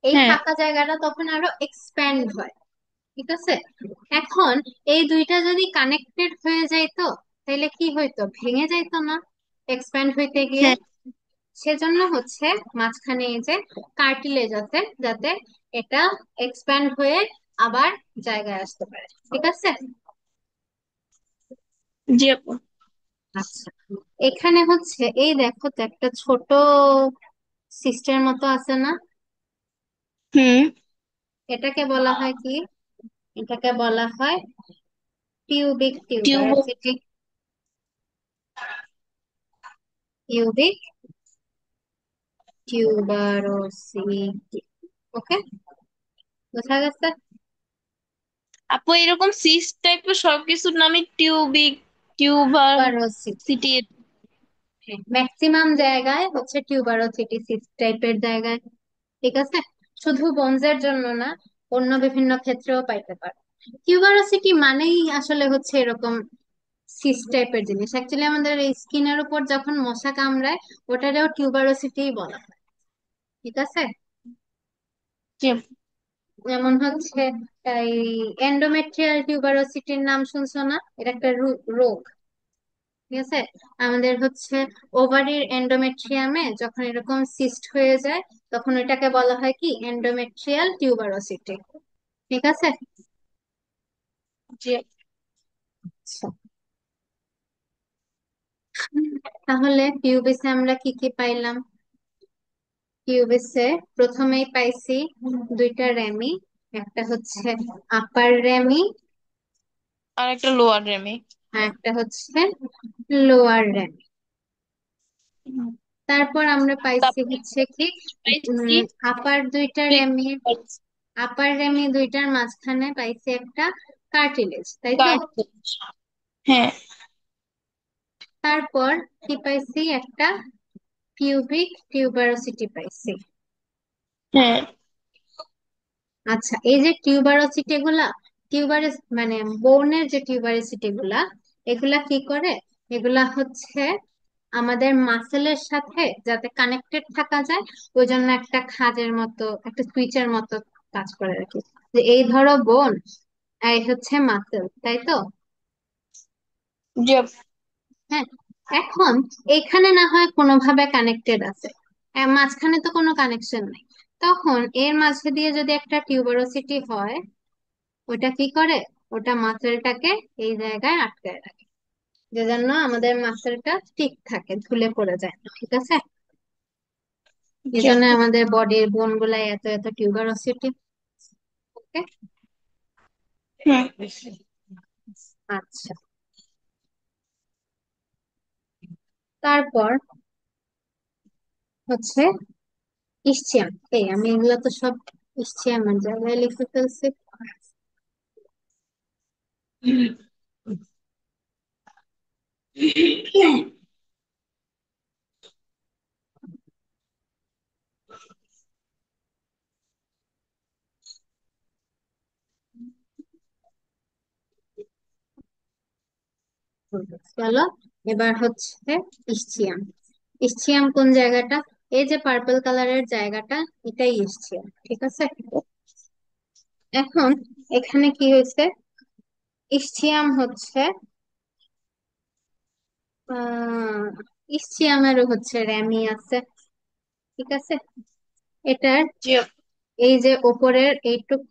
এই হ্যাঁ। ফাঁকা জায়গাটা তখন আরো এক্সপ্যান্ড হয়, ঠিক আছে? এখন এই দুইটা যদি কানেক্টেড হয়ে যাইতো তাহলে কি হইতো? ভেঙে যাইতো না? এক্সপ্যান্ড হইতে গিয়ে। হ্যাঁ। সেজন্য হচ্ছে মাঝখানে এই যে কার্টিলেজ আছে, যাতে এটা এক্সপ্যান্ড হয়ে আবার জায়গায় আসতে পারে। ঠিক আছে। জি আপু। আচ্ছা, এখানে হচ্ছে এই দেখো তো একটা ছোট সিস্টের মতো আছে না? হুম। এটাকে বলা হয় কি? এটাকে বলা হয় cubic tube. Tuberosity. Cubic tuberosity. Okay, বোঝা গেছে? আপু এরকম সিস টাইপের সবকিছুর নামই টিউবিক, টিউবার, টিউবারোসিটি, সিটি। ম্যাক্সিমাম জায়গায় হচ্ছে টিউবারোসিটি টাইপের জায়গায়। ঠিক আছে। শুধু বোনজের জন্য না, অন্য বিভিন্ন ক্ষেত্রেও পাইতে পারে। টিউবারোসিটি মানেই আসলে হচ্ছে এরকম সিস টাইপের জিনিস। অ্যাকচুয়ালি আমাদের এই স্কিনের উপর যখন মশা কামড়ায়, ওটারেও টিউবারোসিটি বলা হয়। ঠিক আছে। জি আপু। যেমন হচ্ছে এই এন্ডোমেট্রিয়াল টিউবারোসিটির নাম শুনছো না? এটা একটা রোগ। ঠিক আছে। আমাদের হচ্ছে ওভারির এন্ডোমেট্রিয়ামে যখন এরকম সিস্ট হয়ে যায়, তখন এটাকে বলা হয় কি এন্ডোমেট্রিয়াল টিউবারোসিটি। ঠিক আছে। জি আপু। আচ্ছা, তাহলে পিউবিসে আমরা কি কি পাইলাম? পিউবিসে প্রথমেই পাইছি দুইটা রেমি, একটা হচ্ছে আপার রেমি, আর একটা লোয়ার রেমি। আর একটা হচ্ছে লোয়ার রেমি। তারপর আমরা পাইছি তারপরে হচ্ছে কি পাইছি আপার দুইটা রেমি, আপার রেমি দুইটার মাঝখানে পাইছি একটা কার্টিলেজ, তাই তো? কার্টিলেজ। হ্যাঁ। তারপর কি পাইছি? একটা পিউবিক টিউবারোসিটি পাইছি। হ্যাঁ। আচ্ছা, এই যে টিউবারোসিটি গুলা, টিউবারেস মানে বোনের যে টিউবারোসিটি গুলা, এগুলা কি করে? এগুলা হচ্ছে আমাদের মাসেলের সাথে যাতে কানেক্টেড থাকা যায়, ওই জন্য একটা খাঁজের মতো, একটা সুইচের মতো কাজ করে রাখি। যে এই ধরো বোন, এই হচ্ছে মাসেল, তাই তো? জি আপু। হ্যাঁ। এখন এখানে না হয় কোনোভাবে কানেক্টেড আছে, মাঝখানে তো কোনো কানেকশন নেই। তখন এর মাঝে দিয়ে যদি একটা টিউবারোসিটি হয়, ওটা কি করে? ওটা মাসেলটাকে এই জায়গায় আটকায় রাখে, যে জন্য আমাদের মাসেলটা ঠিক থাকে, ঝুলে পড়ে যায় না। ঠিক আছে। এই জি জন্য আপু। আমাদের বডির বোন গুলাই এত এত টিউবারোসিটি। ওকে। হুম। আচ্ছা, তারপর হচ্ছে ইসচিয়াম। এই আমি এগুলা তো সব ইসচিয়ামের জায়গায় লিখে ফেলছি। চলো, এবার হচ্ছে ইসচিয়াম। ইসচিয়াম কোন জায়গাটা? এই যে পার্পল কালারের জায়গাটা, এটাই ইসচিয়াম। ঠিক আছে। এখন এখানে কি হয়েছে? ইসচিয়াম হচ্ছে আহ ইসচিয়ামেরও হচ্ছে র্যামি আছে। ঠিক আছে। এটার জি আপু। এই যে ওপরের এইটুক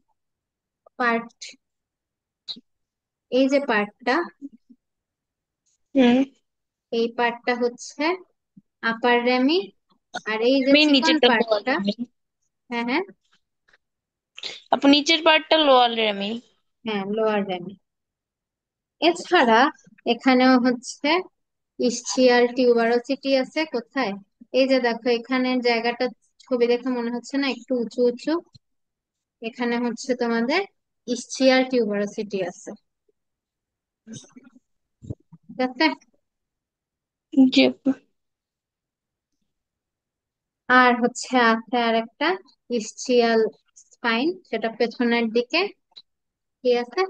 পার্ট, এই যে পার্টটা, হুম। এই পার্টটা হচ্ছে আপার র্যামি, আর এই যে আমি চিকন নিচেরটা লোয়ার পার্টটা, রেমি। হ্যাঁ হ্যাঁ, আপু নিচের পার্টটা লোয়ার রেমি। হ্যাঁ লোয়ার র্যামি। এছাড়া এখানেও হচ্ছে ইসচিয়াল টিউবারোসিটি আছে। কোথায়? এই যে দেখো এখানের জায়গাটা, ছবি দেখে মনে হচ্ছে না একটু উঁচু উঁচু? এখানে হচ্ছে তোমাদের ইসচিয়াল টিউবারোসিটি আছে। ঠিক আছে। জি আপু। আর হচ্ছে আছে আর একটা ইসচিয়াল স্পাইন, সেটা পেছনের দিকে। কি আছে?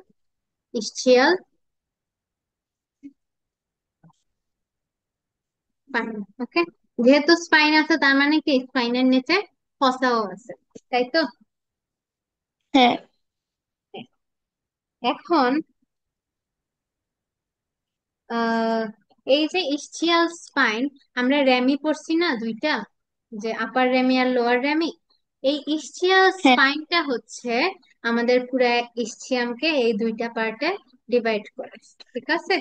ইসচিয়াল স্পাইন। ওকে। যেহেতু স্পাইন আছে, তার মানে কি স্পাইনের নিচে ফসাও আছে, তাই তো? হ্যাঁ। এখন এই যে ইসচিয়াল স্পাইন, আমরা র্যামি পড়ছি না দুইটা, যে আপার র্যামি আর লোয়ার র্যামি। এই ইসচিয়াল হ্যাঁ। স্পাইনটা হচ্ছে আমাদের পুরো ইসচিয়ামকে এই দুইটা পার্টে ডিভাইড করে। ঠিক আছে,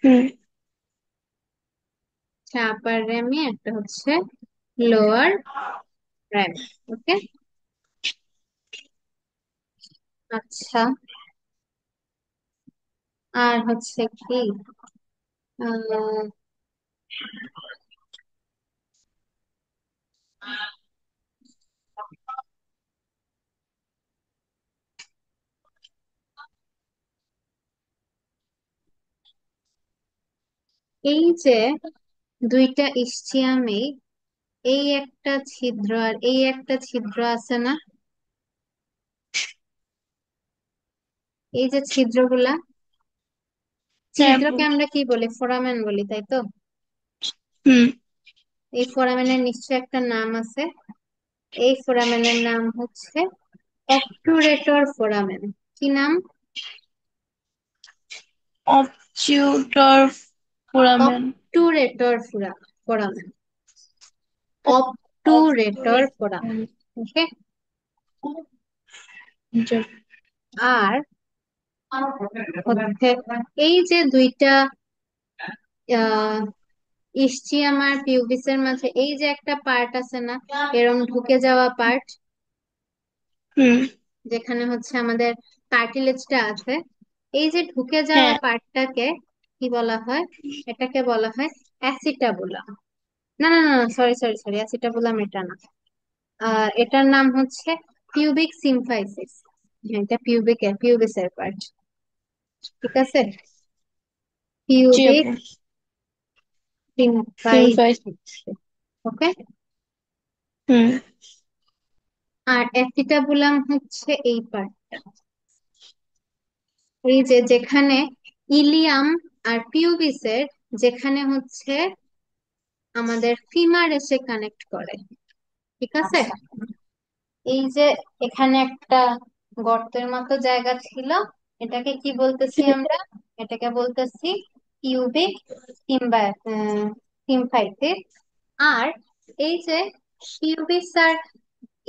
হুম। আপার র্যামি, একটা হচ্ছে লোয়ার র্যামি। ওকে, আচ্ছা। আর হচ্ছে কি, আহ, এই যে দুইটা ইসচিয়ামে এই একটা ছিদ্র আর এই একটা ছিদ্র আছে না, এই যে ছিদ্রগুলা, হ্যাঁ ছিদ্রকে আপু। আমরা কি বলি, ফোরামেন বলি, তাই তো? হুম। এই ফোরামেনের নিশ্চয় একটা নাম আছে। এই ফোরামেনের নাম হচ্ছে অবটুরেটর ফোরামেন। কি নাম? অবটিউটর ফোরামেন। অবটুরেটর ফোরামেন। অবটুরেটর ফোরামেন। ওকে। আর হচ্ছে এই যে দুইটা ইসচিয়াম আর পিউবিসের মাঝে এই যে একটা পার্ট আছে না, এরম ঢুকে যাওয়া পার্ট, হুম। যেখানে হচ্ছে আমাদের কার্টিলেজটা আছে, এই যে ঢুকে যাওয়া হ্যাঁ। পার্টটাকে কি বলা হয়? এটাকে বলা হয় অ্যাসিটাবুলাম। না না না, সরি সরি সরি, অ্যাসিটাবুলাম এটা না। এটার নাম হচ্ছে পিউবিক সিম্ফাইসিস। হ্যাঁ, এটা পিউবিসের পার্ট। ঠিক আছে, জি পিউবিক আপু। সিম্পাইস। সিম্ফাইসিস। ওকে। হুম। আর অ্যাসিটাবুলাম হচ্ছে এই পার্টটা, এই যে যেখানে ইলিয়াম আর পিউবিসের, যেখানে হচ্ছে আমাদের ফিমার এসে কানেক্ট করে। ঠিক আছে, এই যে এখানে একটা গর্তের মতো জায়গা ছিল, এটাকে কি বলতেছি আমরা? এটাকে বলতেছি পিউবিক সিম্ফাইসিস। আর এই যে পিউবিস আর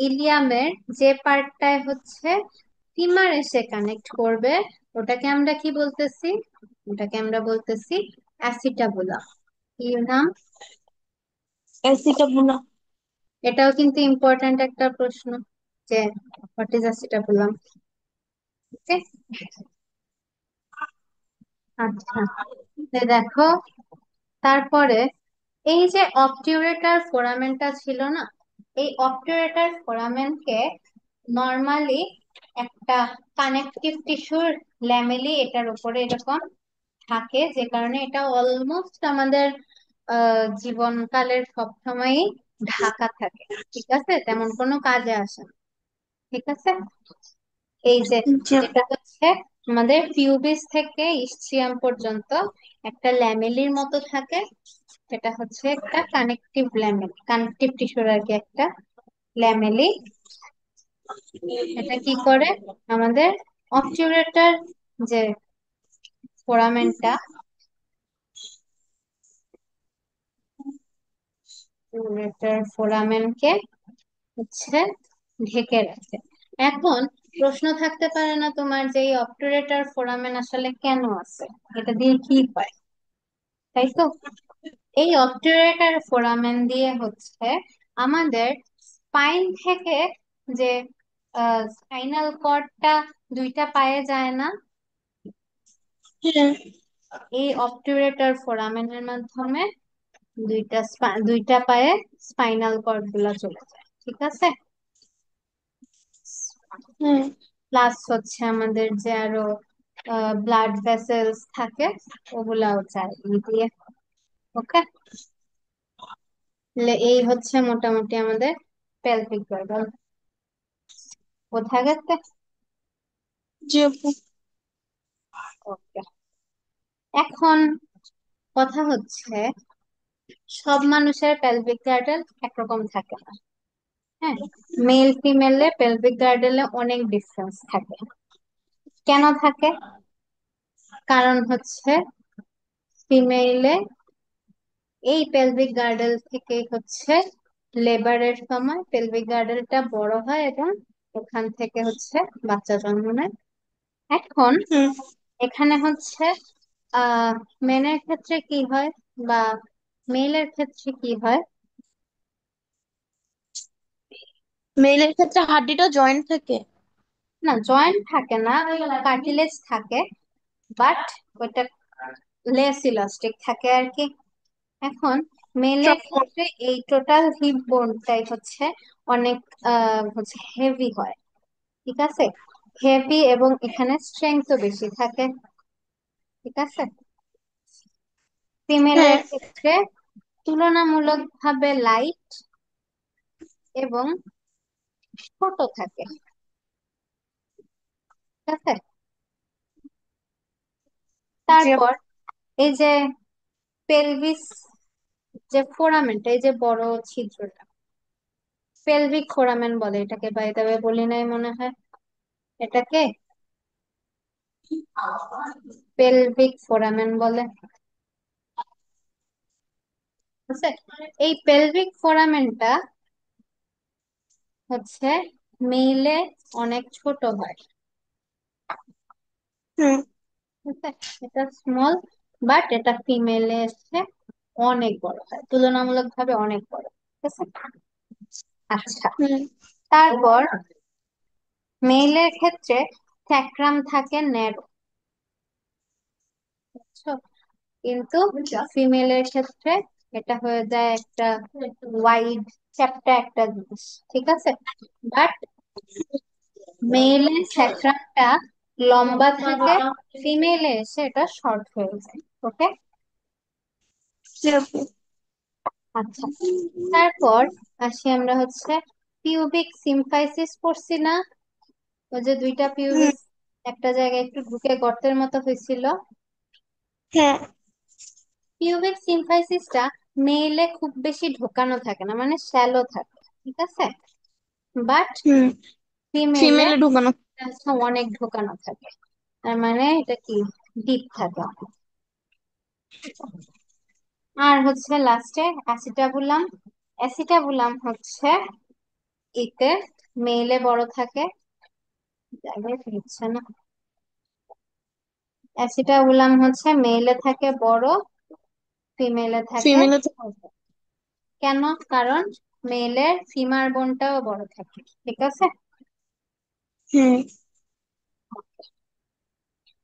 ইলিয়ামের যে পার্টটায় হচ্ছে ফিমার এসে কানেক্ট করবে, ওটাকে আমরা কি বলতেছি? ওটাকে আমরা বলতেছি অ্যাসিটাবুলাম। কি নাম? অ্যাসিটাবুলা। এটাও কিন্তু ইম্পর্ট্যান্ট একটা প্রশ্ন, যে হোয়াট ইজ অ্যাসিটাবুলাম। ওকে, আচ্ছা। তো দেখো, তারপরে এই যে অবটিউরেটর ফোরামেনটা ছিল না, এই অবটিউরেটর ফোরামেনকে নর্মালি একটা কানেকটিভ টিস্যুর ল্যামেলি এটার উপরে এরকম থাকে, যে কারণে এটা অলমোস্ট আমাদের জীবনকালের সব সময়ই ঢাকা থাকে। ঠিক আছে, তেমন কোনো কাজে আসে না। ঠিক আছে, এই যে জি যেটা হচ্ছে আমাদের পিউবিস থেকে ইসচিয়াম পর্যন্ত একটা ল্যামেলির মতো থাকে, সেটা হচ্ছে একটা কানেকটিভ ল্যামেলি, কানেকটিভ টিস্যুর আর কি একটা ল্যামেলি। এটা কি করে? আমাদের অবটিউরেটর যে ফোরামেনটা, অবটিউরেটর ফোরামেনকে হচ্ছে ঢেকে রাখে। এখন প্রশ্ন থাকতে পারে না তোমার, যে এই অবটুরেটর ফোরামেন আসলে কেন আছে, এটা দিয়ে কি হয়, তাই তো? এই অবটুরেটর ফোরামেন দিয়ে হচ্ছে আমাদের স্পাইন থেকে যে স্পাইনাল কর্ডটা দুইটা পায়ে যায় না, হ্যাঁ। এই অবটুরেটর ফোরামেনের মাধ্যমে দুইটা পায়ে স্পাইনাল কর্ড গুলা চলে যায়। ঠিক আছে, হ্যাঁ। প্লাস হচ্ছে আমাদের যে আরো ব্লাড ভেসেলস থাকে, ওগুলাও যায় এই দিয়ে। ওকে, এই হচ্ছে মোটামুটি আমাদের পেলভিক গার্ডল। বোঝা গেছে? জি আপু। ওকে, এখন কথা হচ্ছে সব মানুষের পেলভিক গার্ডেল একরকম থাকে না। হ্যাঁ, মেল ফিমেলে পেলভিক গার্ডেলে অনেক ডিফারেন্স থাকে। কেন থাকে? কারণ হচ্ছে ফিমেইলে এই পেলভিক গার্ডেল থেকে হচ্ছে লেবারের সময় পেলভিক গার্ডেলটা বড় হয় এবং ওখান থেকে হচ্ছে বাচ্চা জন্ম নেয়। এখন হুম। এখানে হচ্ছে আহ মেনের ক্ষেত্রে কি হয় বা মেলের ক্ষেত্রে কি হয়? মেয়েদের ক্ষেত্রে হাড্ডিটা জয়েন্ট থাকে। না, জয়েন্ট থাকে না, কার্টিলেজ থাকে, বাট ওটা লেস ইলাস্টিক থাকে আর কি। এখন মেলের চপ- ক্ষেত্রে এই টোটাল হিপ বোনটাই হচ্ছে অনেক হচ্ছে হেভি হয়, ঠিক আছে, হেভি এবং এখানে স্ট্রেংথও বেশি থাকে, ঠিক আছে। হ্যাঁ। ফিমেলের ক্ষেত্রে তুলনামূলকভাবে লাইট এবং ছোট থাকে, ঠিক আছে। জি তারপর আপু। এই যে পেলভিস, যে ফোরামেনটা, এই যে বড় ছিদ্রটা, পেলভিক ফোরামেন বলে এটাকে, বাই দ্য ওয়ে বলি নাই মনে হয়, এটাকে পেলভিক ফোরামেন বলে, ঠিক আছে। এই পেলভিক ফোরামেনটা হচ্ছে মেইলে অনেক ছোট হয়, হুম। ঠিক আছে। এটা স্মল, বাট এটা ফিমেলে এসে অনেক বড় হয়, তুলনামূলকভাবে অনেক বড়, ঠিক আছে। আচ্ছা, হুম। তারপর মেইলের ক্ষেত্রে স্যাক্রাম থাকে ন্যারো, বুঝছো? কিন্তু ফিমেলের ক্ষেত্রে এটা হয়ে যায় একটা ওয়াইড, চ্যাপ্টা একটা জিনিস, ঠিক আছে। বাট মেইলে স্যাক্রামটা লম্বা থাকে, ফিমেলে এসে এটা শর্ট হয়ে যায়, ওকে। জি আপু। আচ্ছা, তারপর আসি আমরা হচ্ছে পিউবিক সিম্ফাইসিস পড়ছি না, ওই যে দুইটা হুম। পিউবিক একটা জায়গায় একটু ঢুকে গর্তের মতো হয়েছিল। হ্যাঁ। পিউবিক সিম্ফাইসিসটা মেইলে খুব বেশি ঢোকানো থাকে না, মানে শ্যালো থাকে, ঠিক আছে। বাট হুম। ফিমেলে ফিমেলে ঢুকানো। অনেক ঢোকানো থাকে, তার মানে এটা কি ডিপ থাকে অনেক। আর হচ্ছে লাস্টে অ্যাসিটাবুলাম, অ্যাসিটাবুলাম হচ্ছে এতে মেইলে বড় থাকে, জায়গায় ফিরছে না, অ্যাসিটাবুলাম হচ্ছে মেইলে থাকে বড়, ফিমেলে থাকে ফিমেলে তো। ছোট। কেন? কারণ মেলের ফিমার বোনটাও বড় থাকে, ঠিক আছে। হুম।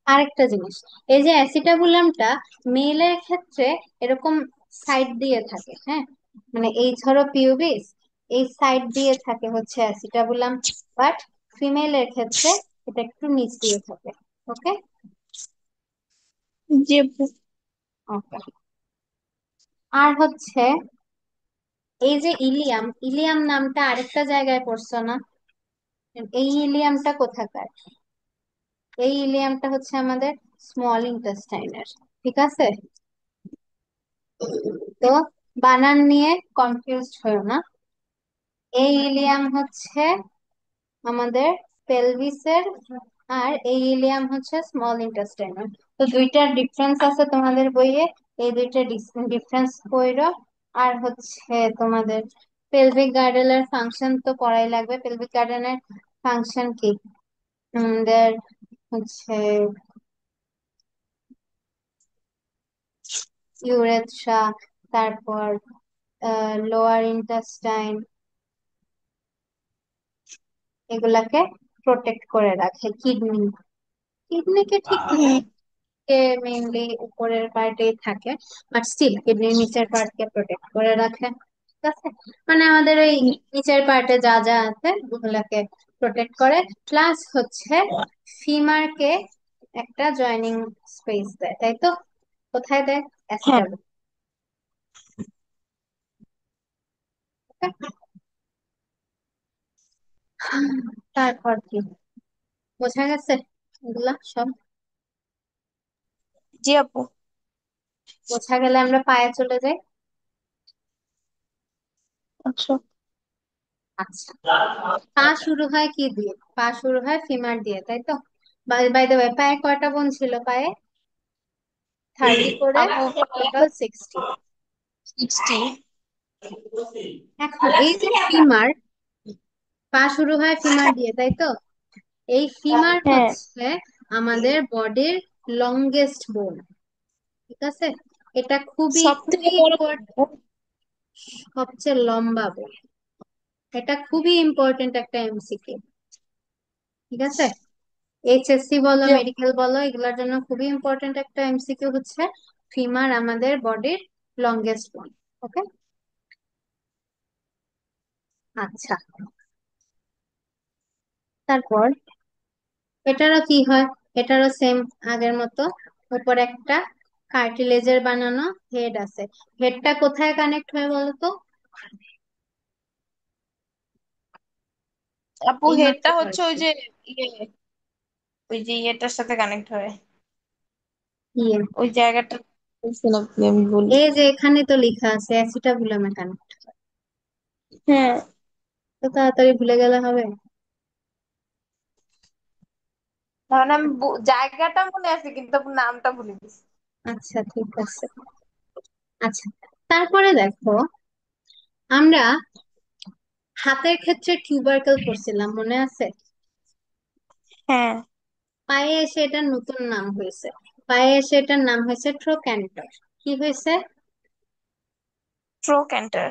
আরেকটা জিনিস, এই যে অ্যাসিটাবুলামটা মেলের ক্ষেত্রে এরকম সাইড দিয়ে থাকে, হ্যাঁ, মানে এই ধরো পিউবিস, এই সাইড দিয়ে থাকে হচ্ছে অ্যাসিটাবুলাম, বাট ফিমেলের ক্ষেত্রে এটা একটু নিচ দিয়ে থাকে, ওকে। জি আপু। ওকে, আর হচ্ছে এই যে ইলিয়াম, ইলিয়াম নামটা আরেকটা জায়গায় পড়ছো না? এই ইলিয়ামটা কোথাকার? এই ইলিয়ামটা হচ্ছে আমাদের স্মল ইন্টেস্টাইনের, ঠিক আছে। তো বানান নিয়ে কনফিউজড হয়েও না, এই ইলিয়াম হচ্ছে আমাদের পেলভিসের, আর এই ইলিয়াম হচ্ছে স্মল ইন্টেস্টাইনের। তো দুইটার ডিফারেন্স আছে তোমাদের বইয়ে, এই দুইটা ডিফারেন্স পড়ো। আর হচ্ছে তোমাদের পেলভিক গার্ডেলের ফাংশন তো পড়াই লাগবে, পেলভিক গার্ডেলের ফাংশন কি আমাদের হচ্ছে ইউরেথ্রা, তারপর লোয়ার ইন্টেস্টাইন, এগুলাকে প্রোটেক্ট করে রাখে। কিডনি, কিডনিকে ঠিক হুম। মেইনলি উপরের পার্টেই থাকে, বাট স্টিল কিডনির নিচের পার্টকে প্রোটেক্ট করে রাখে, ঠিক আছে। মানে আমাদের ওই নিচের পার্টে যা যা আছে ওগুলাকে প্রোটেক্ট করে, প্লাস হচ্ছে ফিমারকে একটা জয়েনিং স্পেস দেয়, তাই তো। কোথায় দেয়? হ্যাঁ। অ্যাসিটাবল। তারপর কি বোঝা গেছে এগুলা সব? জি আপু। বোঝা গেলে আমরা পায়ে চলে যাই। আচ্ছা। আচ্ছা, পা শুরু হয় কি দিয়ে? পা শুরু হয় ফিমার দিয়ে, তাই তো। বাই বাই দ্য ওয়ে, পায়ে কয়টা বোন ছিল পায়ে? 30 করে আপু টোটাল 60। 60। এখন এই যে ফিমার, পা শুরু হয় ফিমার দিয়ে, তাই তো? এই ফিমার হ্যাঁ, হচ্ছে আমাদের বডির লংগেস্ট বোন, ঠিক আছে? এটা খুবই সব থেকে খুবই বড় ইম্পর্টেন্ট, সবচেয়ে লম্বা বোন। এটা খুবই ইম্পর্টেন্ট একটা এমসিকিউ, ঠিক আছে? এইচএসসি বলো, যে মেডিকেল বলো, এগুলোর জন্য খুবই ইম্পর্টেন্ট একটা এমসিকিউ হচ্ছে ফিমার আমাদের বডির লংগেস্ট বোন। ওকে, আচ্ছা। তারপর এটারও কি হয়? এটারও সেম আগের মতো, উপর একটা কার্টিলেজের বানানো হেড আছে। হেডটা কোথায় কানেক্ট হয় বলো তো? আপু এই মাত্র হেডটা হচ্ছে ওই করেছি। যে ইয়ে, ওই যে ইয়েটার সাথে কানেক্ট হয়, ইয়ে, ওই জায়গাটা বলছেন আপনি, আমি বলি। এই যে এখানে তো লেখা আছে অ্যাসিটাবুলামে কানেক্ট। হ্যাঁ, তো তাড়াতাড়ি ভুলে গেলে হবে? তাহলে আমি জায়গাটা মনে আছে কিন্তু আপু নামটা ভুলে গেছি। আচ্ছা, ঠিক আছে। আচ্ছা, তারপরে দেখো, আমরা হাতের ক্ষেত্রে টিউবারকেল পড়ছিলাম, মনে আছে? হ্যাঁ, পায়ে এসে এটার নতুন নাম হয়েছে। পায়ে এসে এটার নাম হয়েছে ট্রোক্যান্টার। কি হয়েছে? ট্রোক্যান্টার।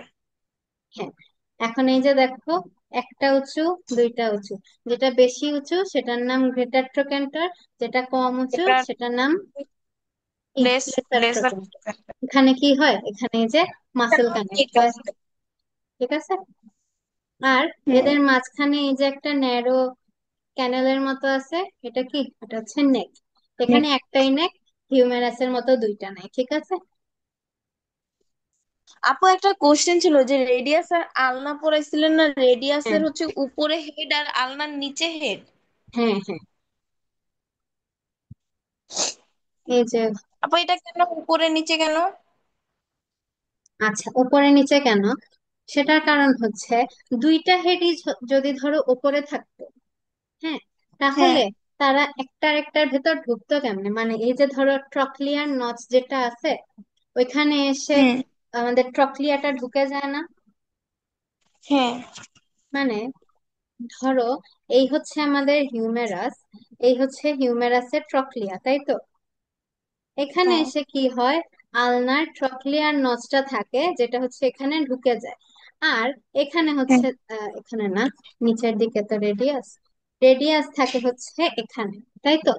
হ্যাঁ। এখন এই যে দেখো, একটা উঁচু, দুইটা উঁচু। যেটা বেশি উঁচু সেটার নাম গ্রেটার ট্রোক্যান্টার, যেটা কম উঁচু এটা সেটার নাম লেস লেসার লেসার। ট্রোক্যান্টার। এখানে কি হয়? এখানে এই যে মাসেল কানেক্ট হয়, ঠিক আছে? আর হুম। এদের মাঝখানে এই যে একটা ন্যারো ক্যানেলের মতো আছে, এটা কি? এটা হচ্ছে নেক। এখানে একটাই নেক, হিউম্যানাসের মতো দুইটা নাই, ঠিক আছে? আপু একটা কোশ্চেন ছিল যে রেডিয়াস আর আলনা পড়াইছিলেন না, হ্যাঁ, রেডিয়াসের হচ্ছে উপরে হেড আর আলনার নিচে হেড। হ্যাঁ, হ্যাঁ। এই যে, আপু এটা কেন উপরে নিচে কেন? আচ্ছা, উপরে নিচে কেন? সেটার কারণ হচ্ছে দুইটা হেডই যদি ধরো উপরে থাকতো, হ্যাঁ, হ্যাঁ, তাহলে তারা একটার একটার ভেতর ঢুকতো কেমনে? মানে এই যে ধরো ট্রক্লিয়ার নচ যেটা আছে, ওইখানে এসে হুম, আমাদের ট্রক্লিয়াটা ঢুকে যায় না? হ্যাঁ, মানে ধরো, এই হচ্ছে আমাদের হিউমেরাস, এই হচ্ছে হিউমেরাসের ট্রক্লিয়া, তাই তো? এখানে হ্যাঁ, এসে কি হয়? আলনার ট্রক্লিয়ার নচটা থাকে, যেটা হচ্ছে এখানে ঢুকে যায়। আর এখানে হ্যাঁ, হচ্ছে এখানে না, নিচের দিকে তো রেডিয়াস, রেডিয়াস থাকে হচ্ছে এখানে, তাই তো?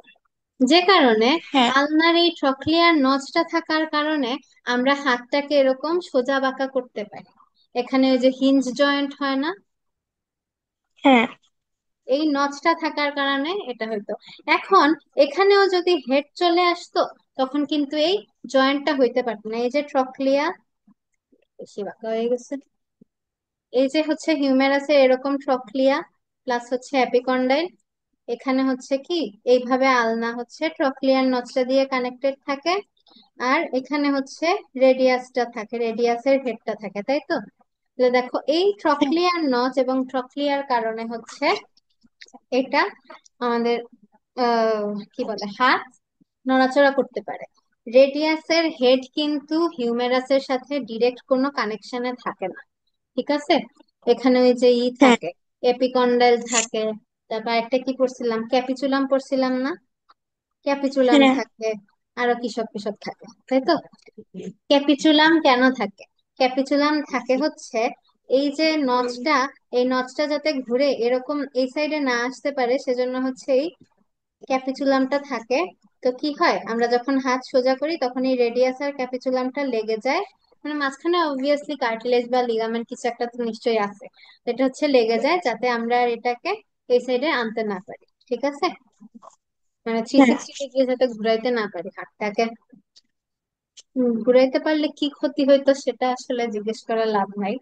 যে কারণে হ্যাঁ, আলনার এই ট্রক্লিয়ার নচটা থাকার কারণে আমরা হাতটাকে এরকম সোজা বাঁকা করতে পারি। এখানে ওই যে হিঞ্জ জয়েন্ট হয় না, হ্যাঁ, এই নচটা থাকার কারণে এটা হইতো। এখন এখানেও যদি হেড চলে আসতো, তখন কিন্তু এই জয়েন্টটা হইতে পারতো না। এই যে ট্রক্লিয়া বেশি বাঁকা হয়ে গেছে, এই যে হচ্ছে হিউমেরাসে এরকম ট্রক্লিয়া প্লাস হচ্ছে অ্যাপিকন্ডাইল, এখানে হচ্ছে কি, এইভাবে আলনা হচ্ছে ট্রক্লিয়ার নচটা দিয়ে কানেক্টেড থাকে। আর এখানে হচ্ছে রেডিয়াসটা থাকে, রেডিয়াসের হেডটা থাকে, তাই তো? তাহলে দেখো, এই হ্যাঁ, ট্রক্লিয়ার নচ এবং ট্রক্লিয়ার কারণে হচ্ছে এটা আমাদের কি বলে, হাত নড়াচড়া করতে পারে। রেডিয়াসের হেড কিন্তু হিউমেরাসের সাথে ডিরেক্ট কোনো কানেকশনে থাকে না, ঠিক আছে? এখানে ওই যে হ্যাঁ, থাকে, এপিকন্ডাইল থাকে, তারপর একটা কি পড়ছিলাম, ক্যাপিচুলাম পড়ছিলাম না? ক্যাপিচুলাম হ্যাঁ, থাকে, আরো কিসব কিসব থাকে, তাই তো? ক্যাপিচুলাম কেন থাকে? ক্যাপিচুলাম থাকে হচ্ছে এই যে নচটা, এই নচটা যাতে ঘুরে এরকম এই সাইডে না আসতে পারে, সেজন্য হচ্ছে এই ক্যাপিচুলামটা থাকে। তো কি হয়, আমরা যখন হাত সোজা করি তখন এই রেডিয়াস আর ক্যাপিচুলামটা লেগে যায়। মানে মাঝখানে অবভিয়াসলি কার্টিলেজ বা লিগামেন্ট কিছু একটা তো নিশ্চয়ই আছে। তো এটা হচ্ছে লেগে যায় যাতে আমরা আর এটাকে এই সাইডে আনতে না পারি, ঠিক আছে? মানে থ্রি হ্যাঁ। সিক্সটি ডিগ্রি যাতে ঘুরাইতে না পারি হাতটাকে। ঘুরাইতে পারলে কি ক্ষতি হইতো সেটা আসলে জিজ্ঞেস করার লাভ নাই।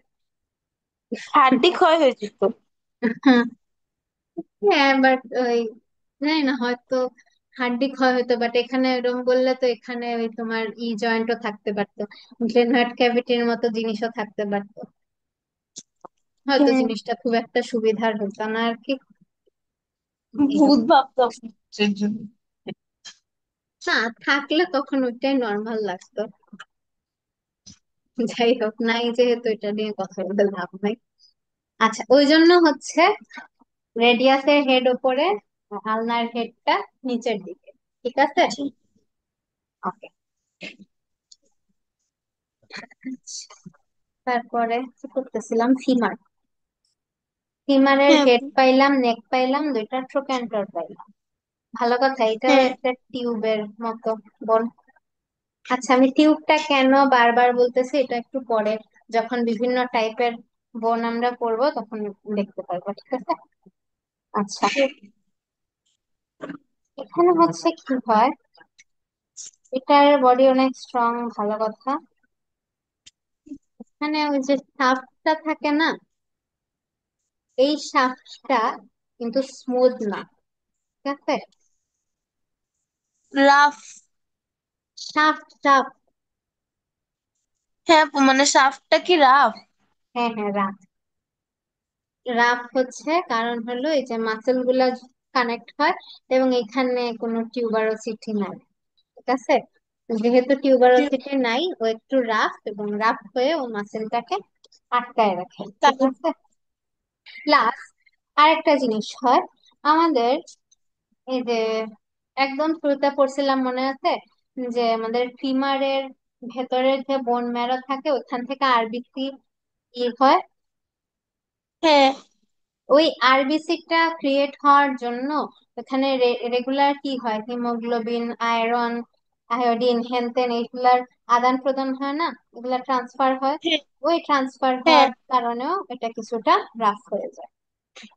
হাড্ডি ক্ষয় হয়ে যেত। হ্যাঁ, বাট ওই, জানি না, হয়তো হাড্ডি ক্ষয় হতো, বাট এখানে এরকম বললে তো এখানে ওই তোমার জয়েন্টও থাকতে পারতো, গ্লেনহার্ট ক্যাভিটির মতো জিনিসও থাকতে পারতো। হয়তো হ্যাঁ, জিনিসটা খুব একটা সুবিধার হতো না আর কি। এই ভূত হতো। ভাবতাম কিসের জন্য। না, থাকলে তখন ওইটাই নর্মাল লাগতো। যাই হোক, নাই যেহেতু এটা নিয়ে কথা বলতে লাভ নাই। আচ্ছা, ওই জন্য হচ্ছে রেডিয়াসের হেড উপরে, আলনার হেডটা নিচের দিকে। ঠিক আছে। আচ্ছা। ওকে। তারপরে কি করতেছিলাম, ফিমার। ফিমারের হ্যাঁ হেড আপু। পাইলাম, নেক পাইলাম, দুইটা ট্রোক্যান্টার পাইলাম। ভালো কথা, এটাও হ্যাঁ। একটা টিউবের মতো। বল। আচ্ছা, আমি টিউবটা কেন বারবার বলতেছি এটা একটু পরে, যখন বিভিন্ন টাইপের বোন আমরা পড়বো তখন দেখতে পারবো। ঠিক আছে। আচ্ছা, এখানে হচ্ছে কি হয়, এটার বডি অনেক স্ট্রং, ভালো কথা। এখানে ওই যে শাফটটা থাকে না, এই শাফটটা কিন্তু স্মুথ না। ঠিক আছে। রাফ। Shaft shaft. হ্যাঁ আপু, মানে শাফটটা কি রাফ? হ্যাঁ হ্যাঁ, রাফ। রাফ হচ্ছে কারণ হলো এই যে মাসেল গুলা কানেক্ট হয়, এবং এখানে কোনো টিউবারোসিটি নাই। ঠিক আছে। যেহেতু টিউবারোসিটি নাই, ও একটু রাফ, এবং রাফ হয়ে ও মাসেলটাকে আটকায় রাখে। ঠিক তাই। আছে। প্লাস আরেকটা জিনিস হয় আমাদের, এই যে একদম শুরুতে পড়ছিলাম মনে আছে, যে আমাদের ফিমারের ভেতরের যে বোন ম্যারো থাকে ওখান থেকে আরবিসি ই হয়। হ্যাঁ ওই আরবিসি টা ক্রিয়েট হওয়ার জন্য ওখানে রেগুলার কি হয়, হিমোগ্লোবিন, আয়রন, আয়োডিন, হেনতেন, এইগুলার আদান প্রদান হয় না, এগুলা ট্রান্সফার হয়। হ্যাঁ ওই ট্রান্সফার হ্যাঁ। হওয়ার কারণেও এটা কিছুটা রাফ হয়ে যায়।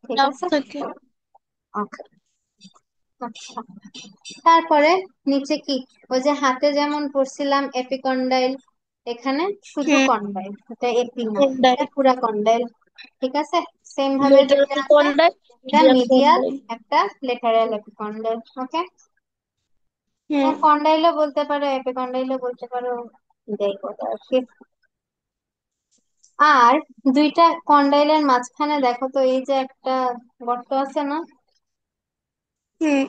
ঠিক রাফ আছে। থাকে। ওকে। আচ্ছা, তারপরে নিচে কি, ওই যে হাতে যেমন পড়ছিলাম এপিকন্ডাইল, এখানে শুধু হুম। কন্ডাইল, এটা এপি না, কন্ডাইল। এটা পুরা কন্ডাইল। ঠিক আছে। সেম ভাবে দুইটা লেটারাল আছে, কন্ডাইল, একটা মিডিয়াল মিডিয়াল, কন্ডাইল। একটা লেটারাল এপিকন্ডাইল। ওকে। হুম। কন্ডাইলও বলতে পারো, এপিকন্ডাইলও বলতে পারো, যাই কথা আর কি। আর দুইটা কন্ডাইলের মাঝখানে দেখো তো, এই যে একটা গর্ত আছে না, হুম।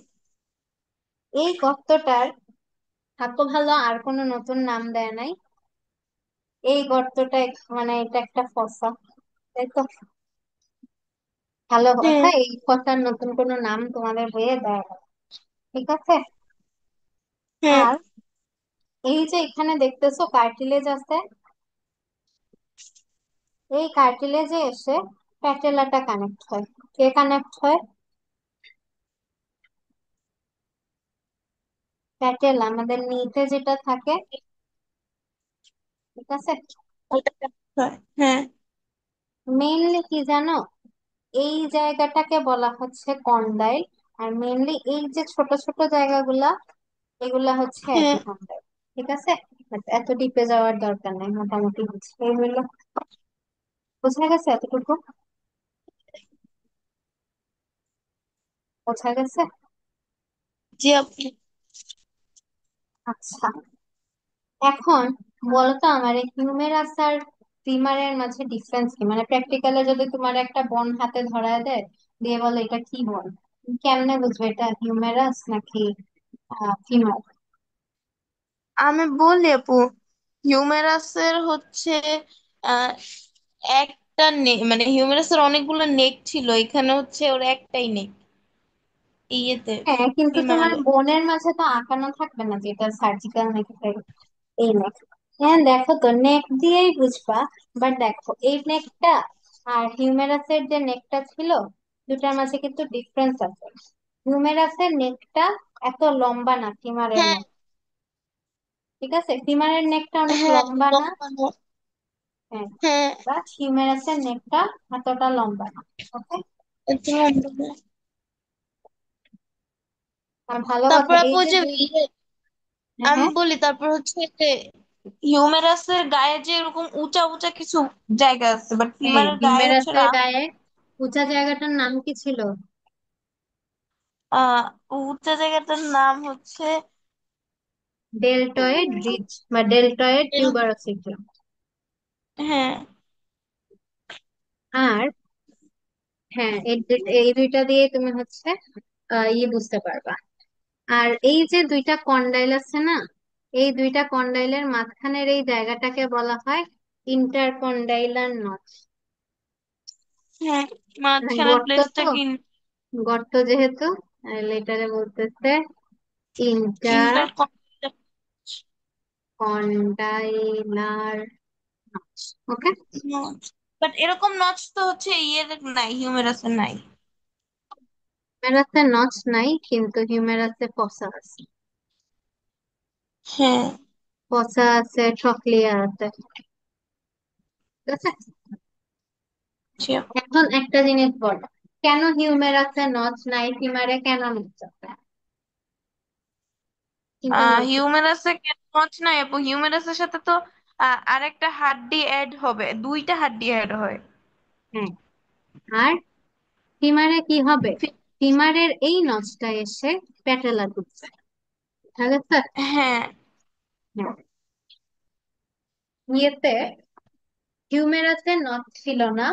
এই গর্তটার থাকো ভালো আর কোনো নতুন নাম দেয় নাই। এই গর্তটা মানে এটা একটা ফসা, তাই তো? ভালো কথা, হ্যাঁ এই ফসার নতুন কোনো নাম তোমাদের বইয়ে দেয় না। ঠিক আছে। হ্যাঁ আর এই যে এখানে দেখতেছো কার্টিলেজ আছে, এই কার্টিলেজে এসে প্যাটেলাটা কানেক্ট হয়। কে কানেক্ট হয়? প্যাটেলা আমাদের নিতে যেটা থাকে। ঠিক আছে। ওটা হয়। হ্যাঁ মেইনলি কি জানো, এই জায়গাটাকে বলা হচ্ছে কন্ডাইল। আর মেইনলি এই যে ছোট ছোট জায়গাগুলা, এগুলা হচ্ছে হ্যাঁ। এপিকন্ডাইল। ঠিক আছে। But এত ডিপে যাওয়ার দরকার নাই, মোটামুটি বুঝছে এইগুলো। বোঝা গেছে এতটুকু? বোঝা গেছে। জি আপু। আচ্ছা, এখন বলতো আমার এই হিউমেরাস আর প্রিমারের মাঝে ডিফারেন্স কি, মানে প্র্যাকটিক্যালে যদি তোমার একটা বন হাতে ধরায় দেয়, দিয়ে বলে এটা কি বন, তুমি কেমনে বুঝবে এটা হিউমেরাস নাকি ফিমার? আমি বলি আপু, হিউমেরাসের হচ্ছে আহ একটা নেক, মানে হিউমেরাসের অনেকগুলো নেক ছিল, এখানে হচ্ছে ওর একটাই নেক ইয়েতে, হ্যাঁ, কিন্তু তোমার ফিমেলে। বোনের মাঝে তো আঁকানো থাকবে না যে এটা সার্জিক্যাল নাকি এই নেক। হ্যাঁ দেখো তো, নেক দিয়েই বুঝবা। বাট দেখো এই নেকটা আর হিউমেরাসের যে নেকটা ছিল, দুটার মাঝে কিন্তু ডিফারেন্স আছে। হিউমেরাসের নেকটা এত লম্বা না ফিমারের হ্যাঁ মতো। ঠিক আছে, ফিমারের নেকটা অনেক হ্যাঁ লম্বা না। লম্বানো। হ্যাঁ। হ্যাঁ বাট হিউমেরাসের নেকটা এতটা লম্বা না। ওকে। এত লম্বানো। আর ভালো কথা, তারপর এই আপু যে যে দুই। হ্যাঁ আমি হ্যাঁ। বলি, তারপর হচ্ছে যে হিউমেরাসের গায়ে যে এরকম উঁচা উঁচা কিছু জায়গা আছে, বাট হ্যাঁ, ফিমেলের গায়ে হচ্ছে হিউমেরাসের রাফ। গায়ে উঁচা জায়গাটার নাম কি ছিল? আহ উঁচা জায়গাটার নাম হচ্ছে ডেলটয়েড রিজ বা ডেলটয়েড উম, টিউবারোসিটি। হ্যাঁ আর হ্যাঁ, এই দুইটা দিয়ে তুমি হচ্ছে ইয়ে বুঝতে পারবা। আর এই যে দুইটা কন্ডাইল আছে না, এই দুইটা কন্ডাইলের মাঝখানের এই জায়গাটাকে বলা হয় ইন্টারকন্ডাইলার নচ। হ্যাঁ, মাঝখানের গর্ত প্লেসটা তো, কি? গর্ত যেহেতু লেটারে বলতেছে inter intercondylar notch. Okay. Notch. But এরকম নচ তো হচ্ছে ইয়ের নাই, হিউমেরাসের নাই। হিউমেরাসে নচ নাই, কিন্তু হিউমেরাসে ফসা আছে। হ্যাঁ। ফসা আছে, ট্রক্লিয়া আছে। ঠিক আছে। আচ্ছা। এখন একটা জিনিস বল, কেন হিউমেরাসে নচ নাই, ফিমারে কেন নচ আছে? চিন্তা করে দেখো। হিউমেরাসে কেন নচ নাই আপু? হিউমেরাসের সাথে তো আরেকটা হাড্ডি অ্যাড হবে, দুইটা হাড্ডি অ্যাড হয়। হ্যাঁ, আর ফিমারে কি হবে? ফিমারের এই নচটা এসে প্যাটেলা ঢুকছে। ঠিক আছে। হ্যাঁ। হ্যাঁ। ইয়েতে হিউমেরাসে নচ ছিল না,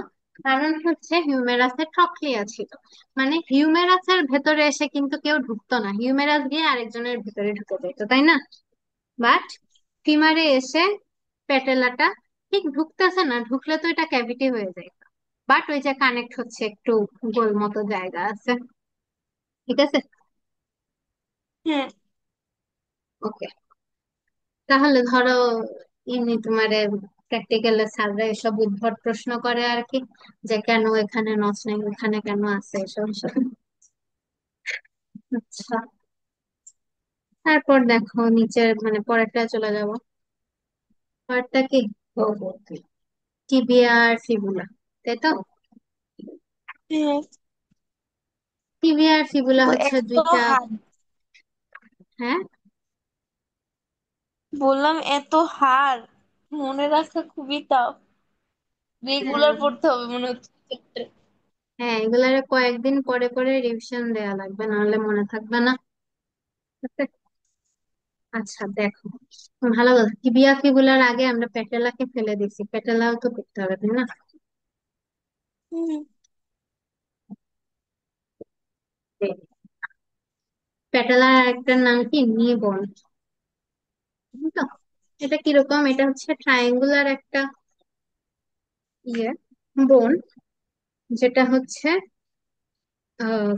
কারণ হচ্ছে হিউমেরাসে ট্রক্লিয়া ছিল। মানে হিউমেরাসের ভেতরে এসে কিন্তু কেউ ঢুকতো না, হিউমেরাস গিয়ে আরেকজনের ভেতরে ঢুকে যেত, তাই না? বাট ফিমারে এসে প্যাটেলাটা ঠিক ঢুকতেছে না, ঢুকলে তো এটা ক্যাভিটি হয়ে যায়। বাট ওই যে কানেক্ট হচ্ছে একটু গোল মতো জায়গা আছে। ঠিক আছে। হ্যাঁ। ওকে। তাহলে ধরো ইনি তোমারে প্র্যাকটিক্যালে স্যাররা এসব উদ্ভট প্রশ্ন করে আর কি, যে কেন এখানে নচ নেই, এখানে কেন আছে, এসব এসব। আচ্ছা, তারপর দেখো নিচের মানে পরেরটা চলে যাব। পরেরটা কি? টিবিয়া আর ফিবুলা, তাই তো? হ্যাঁ। টিবিয়া আর ফিবুলা আপু, হচ্ছে এত দুইটা। হার্ড, হ্যাঁ। বললাম এত হার্ড, মনে রাখা খুবই টাফ। রেগুলার হ্যাঁ, পড়তে হবে মনে হচ্ছে chapter। হ্যাঁ, এগুলারে কয়েকদিন পরে পরে রিভিশন দেয়া লাগবে, নাহলে মনে থাকবে না। আচ্ছা দেখো, ভালো কথা, টিবিয়া ফিবুলার আগে আমরা প্যাটেলাকে ফেলে দিচ্ছি, প্যাটেলাও তো করতে হবে তাই না? হুম। প্যাটেলার একটা নাম কি, নি বোন। তো এটা কিরকম, এটা হচ্ছে ট্রায়াঙ্গুলার একটা ইয়ে বোন, যেটা হচ্ছে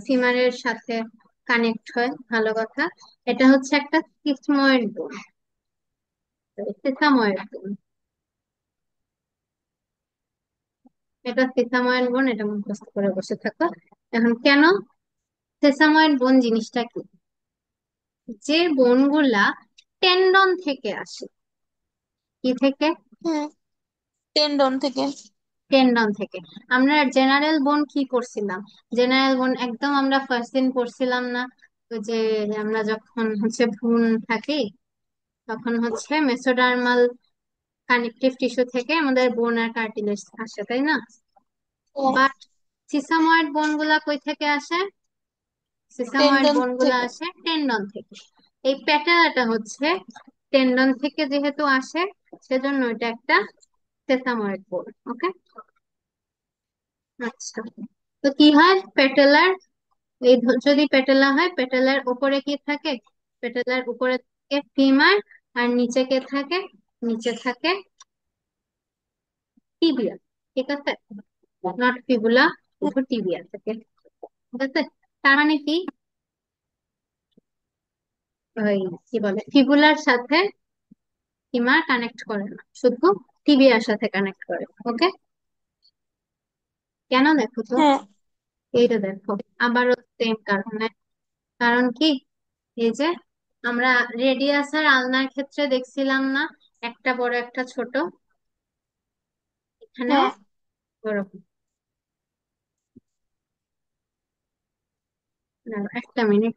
ফিমারের সাথে কানেক্ট হয়। ভালো কথা। এটা হচ্ছে একটা সিসময়েড বোন, সিসাময়েড বোন। এটা সিসাময়েড বোন, এটা মুখস্থ করে বসে থাকো। এখন কেন সেসাময়েড বোন জিনিসটা কি? যে বোনগুলা টেন্ডন থেকে আসে। কি থেকে? হ্যাঁ, টেন্ডন থেকে। টেন্ডন থেকে। আমরা জেনারেল বোন কি করছিলাম? জেনারেল বোন একদম আমরা ফার্স্ট দিন পড়ছিলাম না? ওই যে আমরা যখন হচ্ছে ভ্রূণ থাকি, তখন হচ্ছে মেসোডার্মাল কানেকটিভ টিস্যু থেকে আমাদের বোন আর কার্টিলেজ আসে, তাই না? হ্যাঁ, বাট সিসাময়েড বোন গুলা কই থেকে আসে? সিসাময়েড টেন্ডন বোন গুলা থেকে। আসে টেন্ডন থেকে। এই প্যাটেলাটা হচ্ছে টেন্ডন থেকে যেহেতু আসে, সেজন্য এটা একটা সেসাময়েড বোন। ওকে। আচ্ছা, তো কি হয় প্যাটেলার, যদি প্যাটেলা হয়, প্যাটেলার উপরে কি থাকে? প্যাটেলার উপরে থাকে ফিমার, আর নিচে কে থাকে? নিচে থাকে টিবিয়া। ঠিক আছে। নট ফিবুলা, শুধু টিবিয়া থাকে। ঠিক আছে। তার মানে কি, ওই কি বলে, ফিবুলার সাথে ফিমার কানেক্ট করে না, শুধু টিবিয়ার সাথে কানেক্ট করে। ওকে। কেন দেখো তো, হ্যাঁ। এইটা দেখো, আবারও সেম কারণে। কারণ কি, এই যে আমরা রেডিয়াস আর আলনার ক্ষেত্রে দেখছিলাম না, একটা বড় একটা ছোট, এখানেও হ্যাঁ। ওরকম। দাঁড়াও, একটা মিনিট।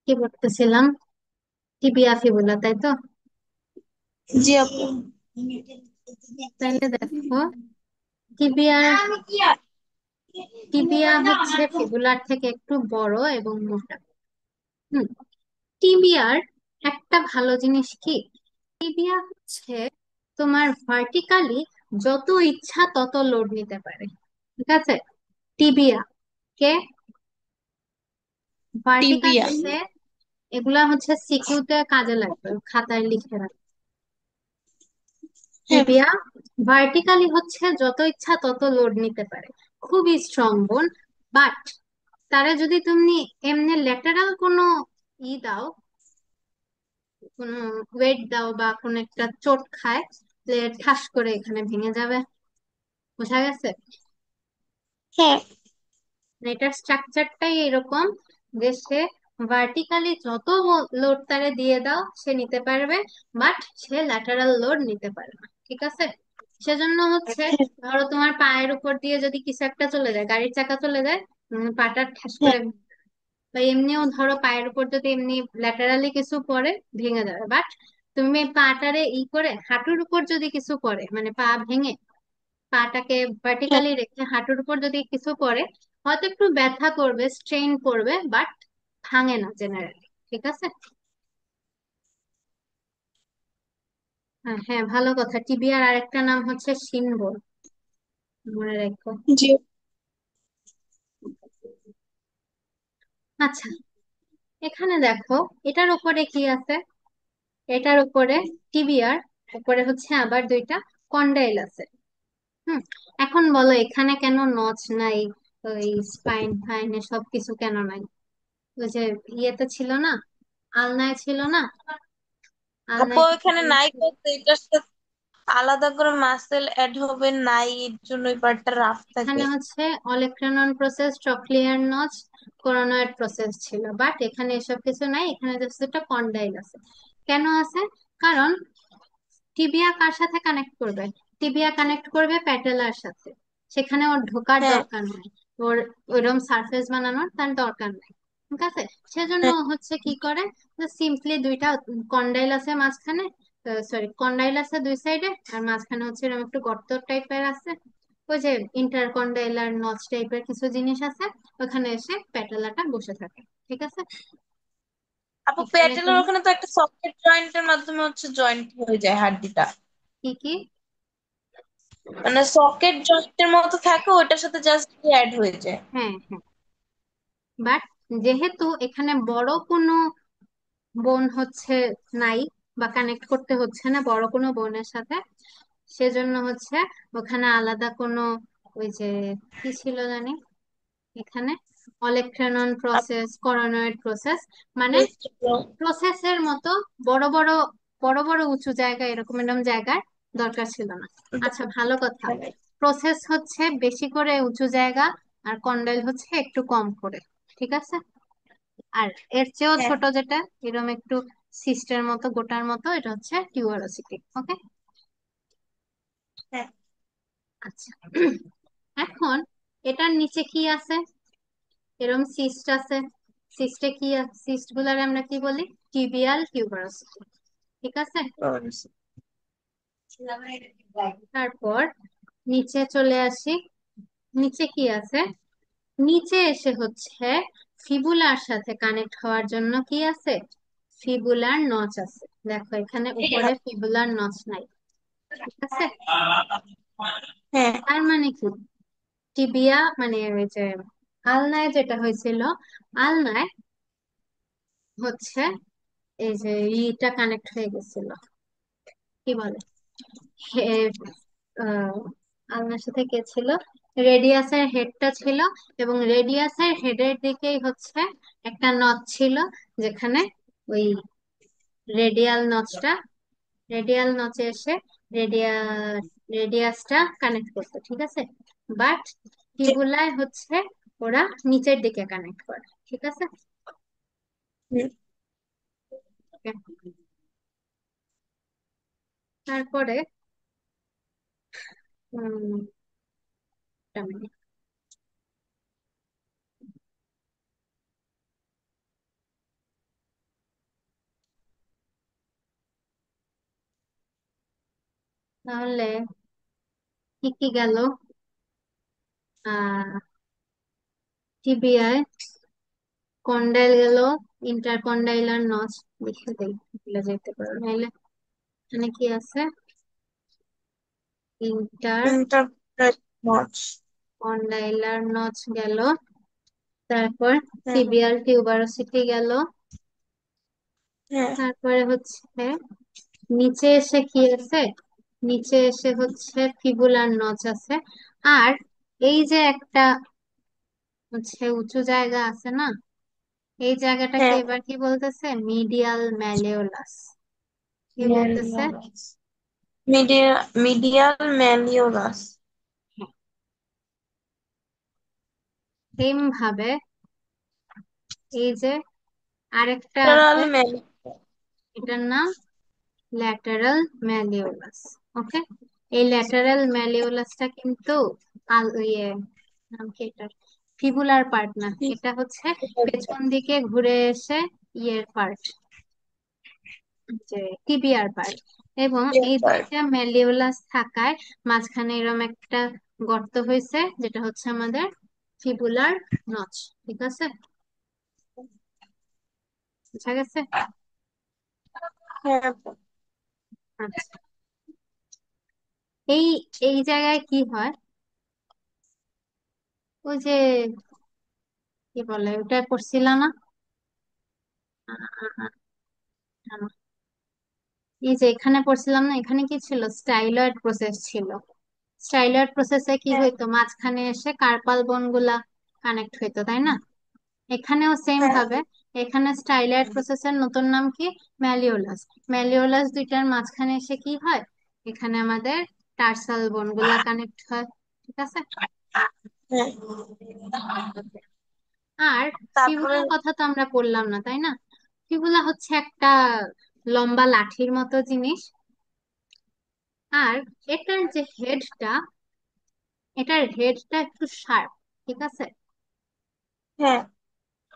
কি পড়তেছিলাম? টিবিয়া ফিবুলা, তাই তো? জি আপু। তাইলে দেখো, টিবিয়ার টিবিয়া হচ্ছে ফিবুলার থেকে একটু বড় এবং মোটা। হুম। টিবিয়ার একটা ভালো জিনিস কি, টিবিয়া হচ্ছে তোমার ভার্টিক্যালি যত ইচ্ছা তত লোড নিতে পারে। ঠিক আছে? টিবিয়া কে ভার্টিক্যাল টিবিয়া। আছে, এগুলা হচ্ছে সিকিউতে কাজে লাগবে, খাতায় লিখে রাখ। হ্যাঁ। টিবিয়া ভার্টিক্যালি হচ্ছে যত ইচ্ছা তত লোড নিতে পারে, খুবই স্ট্রং বোন। বাট তারা যদি তুমি এমনি ল্যাটারাল কোনো দাও, কোনো ওয়েট দাও বা কোনো একটা চোট খায়, তাহলে ঠাস করে এখানে ভেঙে যাবে। বোঝা গেছে? হ্যাঁ। মানে এটার স্ট্রাকচারটাই এরকম যে সে ভার্টিক্যালি যত লোড তারে দিয়ে দাও সে নিতে পারবে, বাট সে ল্যাটারাল লোড নিতে পারবে না। ঠিক আছে? সেজন্য হচ্ছে, ধরো তোমার পায়ের উপর দিয়ে যদি কিছু একটা চলে যায়, গাড়ির চাকা চলে যায়, পাটা ঠাস হ্যাঁ। করে, বা এমনিও ধরো পায়ের উপর যদি এমনি ল্যাটারালি কিছু পড়ে ভেঙে যাবে। বাট তুমি পাটারে করে হাঁটুর উপর যদি কিছু পড়ে, মানে পা ভেঙে পাটাকে হ্যাঁ। ভার্টিক্যালি রেখে হাঁটুর উপর যদি কিছু পড়ে, হয়তো একটু ব্যথা করবে, স্ট্রেন করবে, বাট ভাঙে না জেনারেলি। ঠিক আছে? হ্যাঁ হ্যাঁ, ভালো কথা। টিবিয়ার আরেকটা নাম হচ্ছে শিনবোন, মনে রেখো। জি। আচ্ছা, এখানে দেখো, এটার উপরে কি আছে? এটার উপরে, টিবিয়ার উপরে হচ্ছে আবার দুইটা কন্ডাইল আছে। হুম। এখন বলো এখানে কেন নচ নাই? ওই স্পাইন ফাইন সব কিছু কেন নাই? ওই যে ইয়েতে ছিল না, আলনায় ছিল না, আপু আলনায় কিছু এখানে জিনিস নাই ছিল। বলতে এটার সাথে আলাদা করে মাসেল অ্যাড হবে নাই, এর জন্য ওই পার্টটা রাফ থাকে। এখানে হচ্ছে অলেক্রানন প্রসেস, ট্রক্লিয়ার নচ, কোরোনয়েড প্রসেস ছিল, বাট এখানে এসব কিছু নাই, এখানে জাস্ট একটা কন্ডাইল আছে। কেন আছে? কারণ টিবিয়া কার সাথে কানেক্ট করবে? টিবিয়া কানেক্ট করবে প্যাটেলার সাথে। সেখানে ওর ঢোকার হ্যাঁ। দরকার নাই, ওর ওইরকম সারফেস বানানোর তার দরকার নাই। ঠিক আছে? সেজন্য হ্যাঁ। ও হচ্ছে কি করে, সিম্পলি দুইটা কন্ডাইল আছে মাঝখানে, সরি কন্ডাইল আছে দুই সাইডে, আর মাঝখানে হচ্ছে এরকম একটু গর্ত টাইপের আছে, ওই যে ইন্টারকন্ডাইলার নচ টাইপের কিছু জিনিস আছে, ওখানে এসে প্যাটেলাটা বসে থাকে। ঠিক আছে? আপু এখানে প্যাটেলের তুমি ওখানে তো একটা সকেট জয়েন্টের মাধ্যমে হচ্ছে জয়েন্ট হয়ে যায় হাড্ডিটা। কি কি, মানে সকেট জয়েন্টের মতো থাকে, ওইটার সাথে জাস্ট অ্যাড হয়ে যায়। হ্যাঁ হ্যাঁ, বাট যেহেতু এখানে বড় কোনো বোন হচ্ছে নাই, বা কানেক্ট করতে হচ্ছে না বড় কোনো বোনের সাথে, সেজন্য হচ্ছে ওখানে আলাদা কোনো ওই যে কি ছিল জানি, এখানে অলেক্ট্রনন প্রসেস, করোনয়েড প্রসেস, মানে প্রসেসের মতো বড় বড় বড় বড় উঁচু জায়গা, এরকম এরকম জায়গার দরকার ছিল না। আচ্ছা, ভালো কথা। প্রসেস হচ্ছে বেশি করে উঁচু জায়গা, আর কন্ডাইল হচ্ছে একটু কম করে। ঠিক আছে? আর এর চেয়েও হ্যাঁ। ছোট যেটা, এরকম একটু সিস্টের মতো গোটার মতো, এটা হচ্ছে টিউবারোসিটি। ওকে। হ্যাঁ। আচ্ছা, এখন এটার নিচে কি আছে? এরকম সিস্ট আছে। সিস্টে কি আছে? সিস্ট গুলার আমরা কি বলি? Tibial tuberosity. ঠিক আছে? তারপর নিচে চলে আসি। নিচে কি আছে? নিচে এসে হচ্ছে ফিবুলার সাথে কানেক্ট হওয়ার জন্য কি আছে? ফিবুলার নচ আছে। দেখো এখানে উপরে ফিবুলার নচ নাই। ঠিক আছে? হ্যাঁ। তার মানে কি, টিবিয়া মানে ওই যে আলনায় যেটা হয়েছিল, আলনায় হচ্ছে এই যে ইটা কানেক্ট হয়ে গেছিল, কি বলে, হে- আহ, আলনার সাথে কে ছিল? রেডিয়াসের হেডটা ছিল, এবং রেডিয়াসের হেডের দিকেই হচ্ছে একটা নথ ছিল, যেখানে ওই রেডিয়াল নচটা, রেডিয়াল নচে এসে রেডিয়া রেডিয়াসটা কানেক্ট করতো। ঠিক আছে? বাট টিবুলায় হচ্ছে ওরা নিচের দিকে কানেক্ট করে। ঠিক আছে? হুম। তারপরে উম একটা minute। তাহলে কি কি গেল? আহ টিবিআই, কন্ডাইল গেল, ইন্টারকন্ডাইলার নচ, দেখে দেই ভুলে যেতে পারো নাইলে। এখানে কি আছে? Interpret notch. ইন্টারকন্ডাইলার নচ গেল। তারপর হ্যাঁ। টিবিয়াল টিউবারোসিটি গেল। হ্যাঁ। তারপরে হচ্ছে নিচে এসে কি আছে? নিচে এসে হচ্ছে ফিবুলার নচ আছে। আর এই যে একটা হচ্ছে উঁচু জায়গা আছে না, এই জায়গাটাকে হ্যাঁ। এবার কি বলতেছে? মিডিয়াল ম্যালিওলাস। কি বলতেছে? ম্যালিওরাস। মিডিয়াল ম্যালিওরাস। সেম ভাবে এই যে আরেকটা ল্যাটেরাল আছে, ম্যালিওরাস। এটার নাম ল্যাটারাল ম্যালিওলাস। ওকে, এই ল্যাটারাল ম্যালিওলাসটা কিন্তু ইয়ে নাম কি এটার? ফিবুলার পার্ট না, এটা হচ্ছে পেছন দিকে ঘুরে এসে ইয়ের পার্ট, যে টিবিয়ার পার্ট। এবং এই দুইটা ম্যালিওলাস থাকায় মাঝখানে এরকম একটা গর্ত হয়েছে, যেটা হচ্ছে আমাদের ফিবুলার নচ। ঠিক আছে, বুঝা গেছে? হ্যাঁ। আচ্ছা, এই এই জায়গায় কি হয়? ওই যে কি বলে ওটা করছিল না? আ- আ- আ- আ- এই যে এখানে পড়ছিলাম না, এখানে কি ছিল? স্টাইলয়েড প্রসেস ছিল। স্টাইলয়েড প্রসেসে কি হ্যাঁ। হইতো? মাঝখানে এসে কার্পাল বোন গুলা কানেক্ট হইতো, তাই না? এখানেও সেম হ্যাঁ। ভাবে, এখানে স্টাইলয়েড প্রসেসের নতুন নাম কি? ম্যালিওলাস। ম্যালিওলাস দুইটার মাঝখানে এসে কি হয়? এখানে আমাদের টার্সাল বোন গুলা কানেক্ট হয়। ঠিক আছে। হ্যাঁ। Okay. আর তারপরে। ফিবুলার কথা তো আমরা বললাম না, তাই না? ফিবুলা হচ্ছে একটা লম্বা লাঠির মতো জিনিস। আর এটার যে হেডটা, এটার হেডটা একটু শার্প। ঠিক আছে, হ্যাঁ।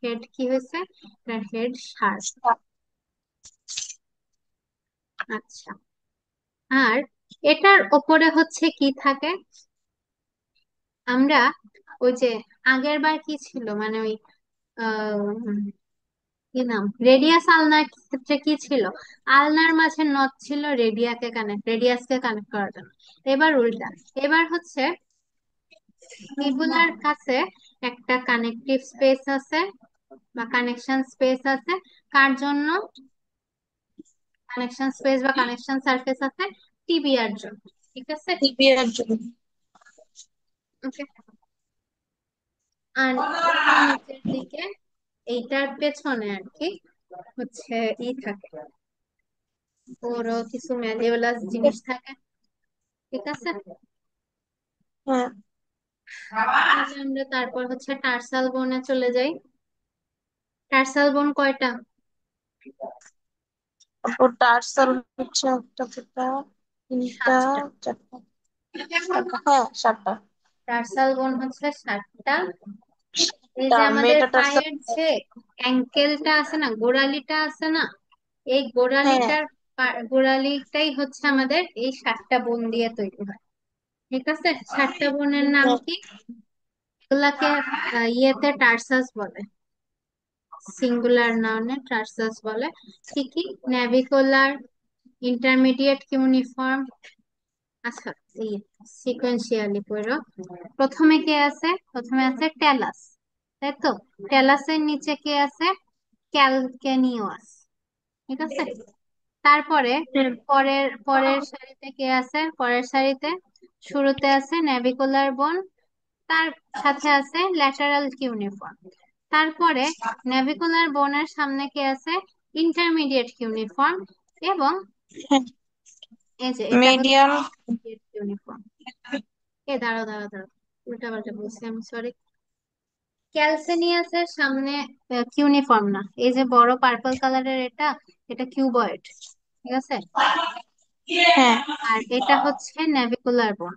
হেড কি হয়েছে? এটার হেড শার্প। আচ্ছা, আর এটার ওপরে হচ্ছে কি থাকে? আমরা ওই যে আগের বার কি ছিল, মানে ওই আহ, কি নাম, রেডিয়াস আলনার ক্ষেত্রে কি ছিল? আলনার মাঝে নট ছিল রেডিয়াসকে কানেক্ট করার জন্য। এবার উল্টা, এবার হচ্ছে টিবুলার কাছে একটা কানেকটিভ স্পেস আছে বা কানেকশন স্পেস আছে। কার জন্য কানেকশন স্পেস বা কানেকশন সারফেস আছে? টিবিয়ার জন্য। ঠিক আছে। টিবিয়ার জন্য। ওকে, আর একটু নিচের দিকে এইটার পেছনে আর কি হচ্ছে ই থাকে, ওরও কিছু ম্যালিওলাস জিনিস থাকে। ঠিক আছে, হ্যাঁ। তাহলে আমরা তারপর হচ্ছে টার্সাল বোনে চলে যাই। টার্সাল বোন কয়টা? তারপর টার্সাল হচ্ছে একটা, দুটা, তিনটা, সাতটা। চারটা। হ্যাঁ, সাতটা। টার্সাল বোন হচ্ছে সাতটা। এই তা যে আমাদের মেটাটার্সাল। পায়ের যে অ্যাঙ্কেলটা আছে না, গোড়ালিটা আছে না, এই হ্যাঁ। গোড়ালিটাই হচ্ছে আমাদের এই সাতটা বোন দিয়ে তৈরি হয়। ঠিক আছে, সাতটা বোনের নাম হ্যাঁ। কি? এগুলাকে ইয়েতে টার্সাস বলে, সিঙ্গুলার নাউনে টার্সাস বলে। কি কি? ন্যাভিকুলার, ইন্টারমিডিয়েট কিউনিফর্ম। আচ্ছা, এই সিকোয়েন্সিয়ালি পড়ো। প্রথমে কে আছে? প্রথমে আছে টেলাস, তাই তো? টেলাসের নিচে কে আছে? ক্যালকেনিওয়াস। ঠিক আছে, তারপরে হ্যাঁ। পরের পরের সারিতে কে আছে? পরের সারিতে শুরুতে আছে ন্যাভিকুলার বোন, তার সাথে আছে ল্যাটারাল কিউনিফর্ম। তারপরে ন্যাভিকুলার বোনের সামনে কে আছে? Intermediate cuneiform. এবং হ্যাঁ। এই যে এটা হচ্ছে মিডিয়াল। ইউনিফর্ম। দাঁড়াও দাঁড়াও দাঁড়াও, উল্টা পাল্টা বলছি, আমি সরি। ক্যালসেনিয়াসের সামনে কিউনিফর্ম না, এই যে বড় পার্পল কালারের এটা, এটা কিউবয়েড। ঠিক আছে, হ্যাঁ। আর এটা হচ্ছে নেভিকুলার বোন।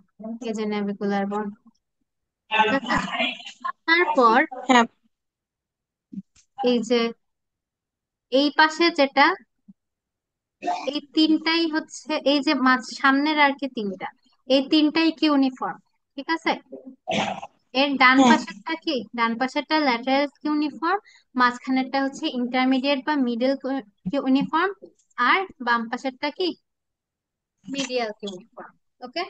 এই যে নেভিকুলার বোন। ঠিক আছে, তারপর হ্যাঁ। এই যে এই পাশে যেটা, এই তিনটাই হচ্ছে, এই যে মাঝ সামনের আর কি তিনটা, এই তিনটাই কি ইউনিফর্ম, ঠিক আছে। এর ডান হ্যাঁ। পাশেরটা কি, ডান পাশেরটা ল্যাটারাল ইউনিফর্ম, মাঝখানেরটা হচ্ছে ইন্টারমিডিয়েট বা মিডল ইউনিফর্ম, আর বাম পাশেরটা কি মিডিয়াল ইউনিফর্ম। ওকে,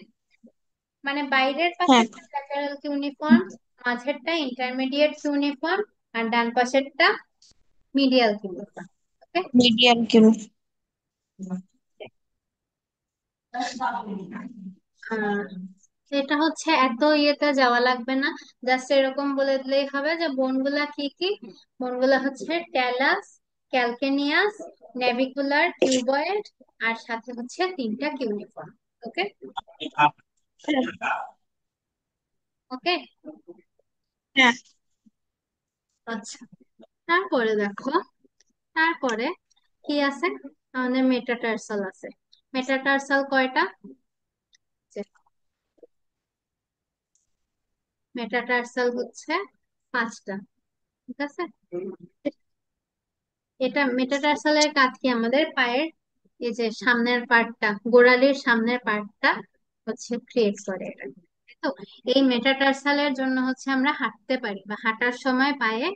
মানে বাইরের হ্যাঁ। পাশেরটা ল্যাটারাল ইউনিফর্ম, মাঝেরটা ইন্টারমিডিয়েট ইউনিফর্ম, আর ডান পাশেরটা medial uniform. Okay. Medium cube. আহ এটা হচ্ছে এত ইয়েতে যাওয়া লাগবে না, জাস্ট এরকম বলে দিলেই হবে যে বোনগুলা কি কি। বোনগুলা হচ্ছে ট্যালাস, ক্যালকেনিয়াস, নেভিকুলার, কিউবয়েড, আর সাথে হচ্ছে তিনটা কিউনিফর্ম। ওকে। ওকে। হ্যাঁ। আচ্ছা, তারপরে দেখো, তারপরে কি আছে, আমাদের মেটাটার্সাল আছে। মেটাটার্সাল কয়টা, মেটাটার্সাল হচ্ছে পাঁচটা, ঠিক আছে। এটা মেটাটার্সালের কাজ কি, আমাদের পায়ের এই যে সামনের পার্টটা, গোড়ালির সামনের পার্টটা হচ্ছে ক্রিয়েট করে এটা। তো এই মেটাটার্সালের জন্য হচ্ছে আমরা হাঁটতে পারি, বা হাঁটার সময় পায়ে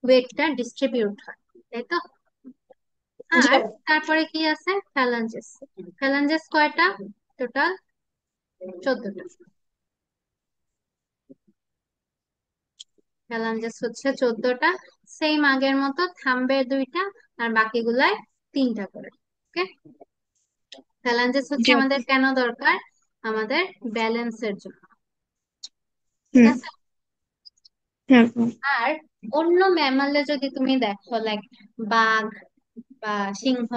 ওয়েটটা ডিস্ট্রিবিউট হয়, তাই তো। জি আর আপু। তারপরে কি আছে, ফ্যালাঞ্জেস। ফ্যালাঞ্জেস কয়টা, টোটাল 14টা। ফ্যালাঞ্জেস হচ্ছে 14টা, সেম আগের মতো, থাম্বে দুইটা আর বাকিগুলায় তিনটা করে। ওকে। ফ্যালাঞ্জেস হচ্ছে জি আপু। আমাদের কেন দরকার, আমাদের ব্যালেন্সের জন্য, ঠিক হুম। আছে। হ্যাঁ আপু। আর অন্য ম্যামালে যদি তুমি দেখো, লাইক বাঘ বা সিংহ,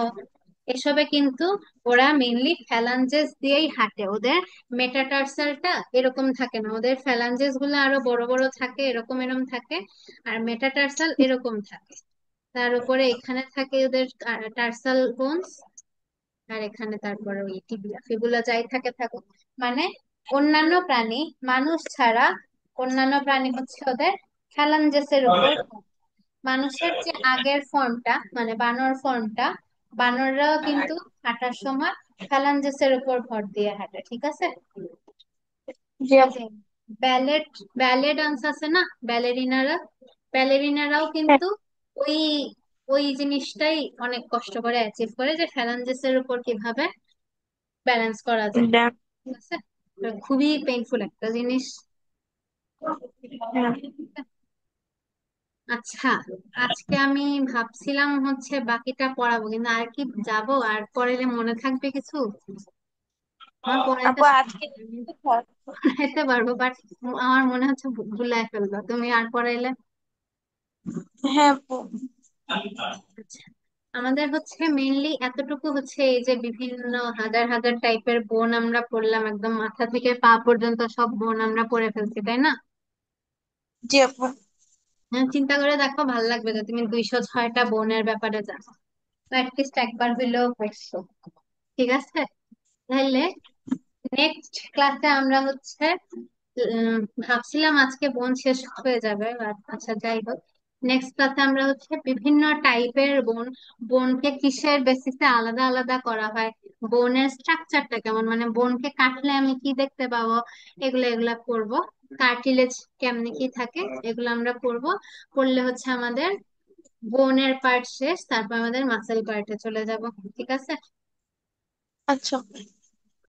এসবে কিন্তু ওরা মেইনলি ফ্যালাঞ্জেস দিয়েই হাঁটে, ওদের মেটাটার্সালটা এরকম থাকে না, ওদের ফ্যালাঞ্জেস গুলো আরো বড় বড় থাকে, এরকম এরকম থাকে, আর মেটাটার্সাল এরকম থাকে। তার উপরে এখানে থাকে ওদের টার্সাল বোনস, আর এখানে তারপরে ওই টিবিয়া ফিবুলা যাই থাকে থাকুক, মানে অন্যান্য প্রাণী, মানুষ ছাড়া অন্যান্য প্রাণী হচ্ছে ওদের ফ্যালাঞ্জেসের উপর মানুষের যে আগের ফর্মটা, মানে বানর ফর্মটা, বানররাও কিন্তু হাঁটার সময় ফ্যালাঞ্জেসের উপর ভর দিয়ে হাঁটে, ঠিক আছে। জি এই আপু। যে ব্যালেট, ব্যালে ডান্স আছে না, ব্যালেরিনারা, ব্যালেরিনারাও হ্যাঁ। কিন্তু ওই ওই জিনিসটাই অনেক কষ্ট করে অ্যাচিভ করে, যে ফ্যালাঞ্জেসের উপর কিভাবে ব্যালেন্স করা যায়, দেখ। ঠিক আছে। তো খুবই পেইনফুল একটা জিনিস। হ্যাঁ আচ্ছা, আজকে আমি ভাবছিলাম হচ্ছে বাকিটা পড়াবো, কিন্তু আর কি যাব, আর পড়াইলে মনে থাকবে কিছু, আমার পড়াইতে আপু, সমস্যা আজকে নেই। তো থাক। পড়াইতে পারবো, বাট আমার মনে হচ্ছে ভুলাই ফেলবো তুমি আর পড়াইলে। হ্যাঁ আপু। আচ্ছা, আমাদের হচ্ছে মেইনলি এতটুকু হচ্ছে, এই যে বিভিন্ন হাজার হাজার টাইপের বোন আমরা পড়লাম, একদম মাথা থেকে পা পর্যন্ত সব বোন আমরা পড়ে ফেলছি, তাই না। জি আপু। হ্যাঁ, চিন্তা করে দেখো, ভাল লাগবে যে তুমি 206টা বোনের ব্যাপারে জানো, তো অ্যাটলিস্ট একবার হইলেও পড়ছো, ঠিক আছে। তাহলে নেক্সট ক্লাসে আমরা হচ্ছে উম, ভাবছিলাম আজকে বোন শেষ হয়ে যাবে, but আচ্ছা যাই হোক, নেক্সট ক্লাসে আমরা হচ্ছে বিভিন্ন টাইপের বোন, বোনকে কিসের বেসিসে আলাদা আলাদা করা হয়, বোনের স্ট্রাকচারটা কেমন, মানে বোনকে কাটলে আমি কি দেখতে পাবো, এগুলা এগুলা পড়বো। কার্টিলেজ কেমনে কি থাকে, এগুলো আমরা পড়বো। পড়লে হচ্ছে আমাদের বোনের পার্ট শেষ, তারপর আমাদের মাসেল পার্টে চলে যাব, ঠিক আছে। আচ্ছা।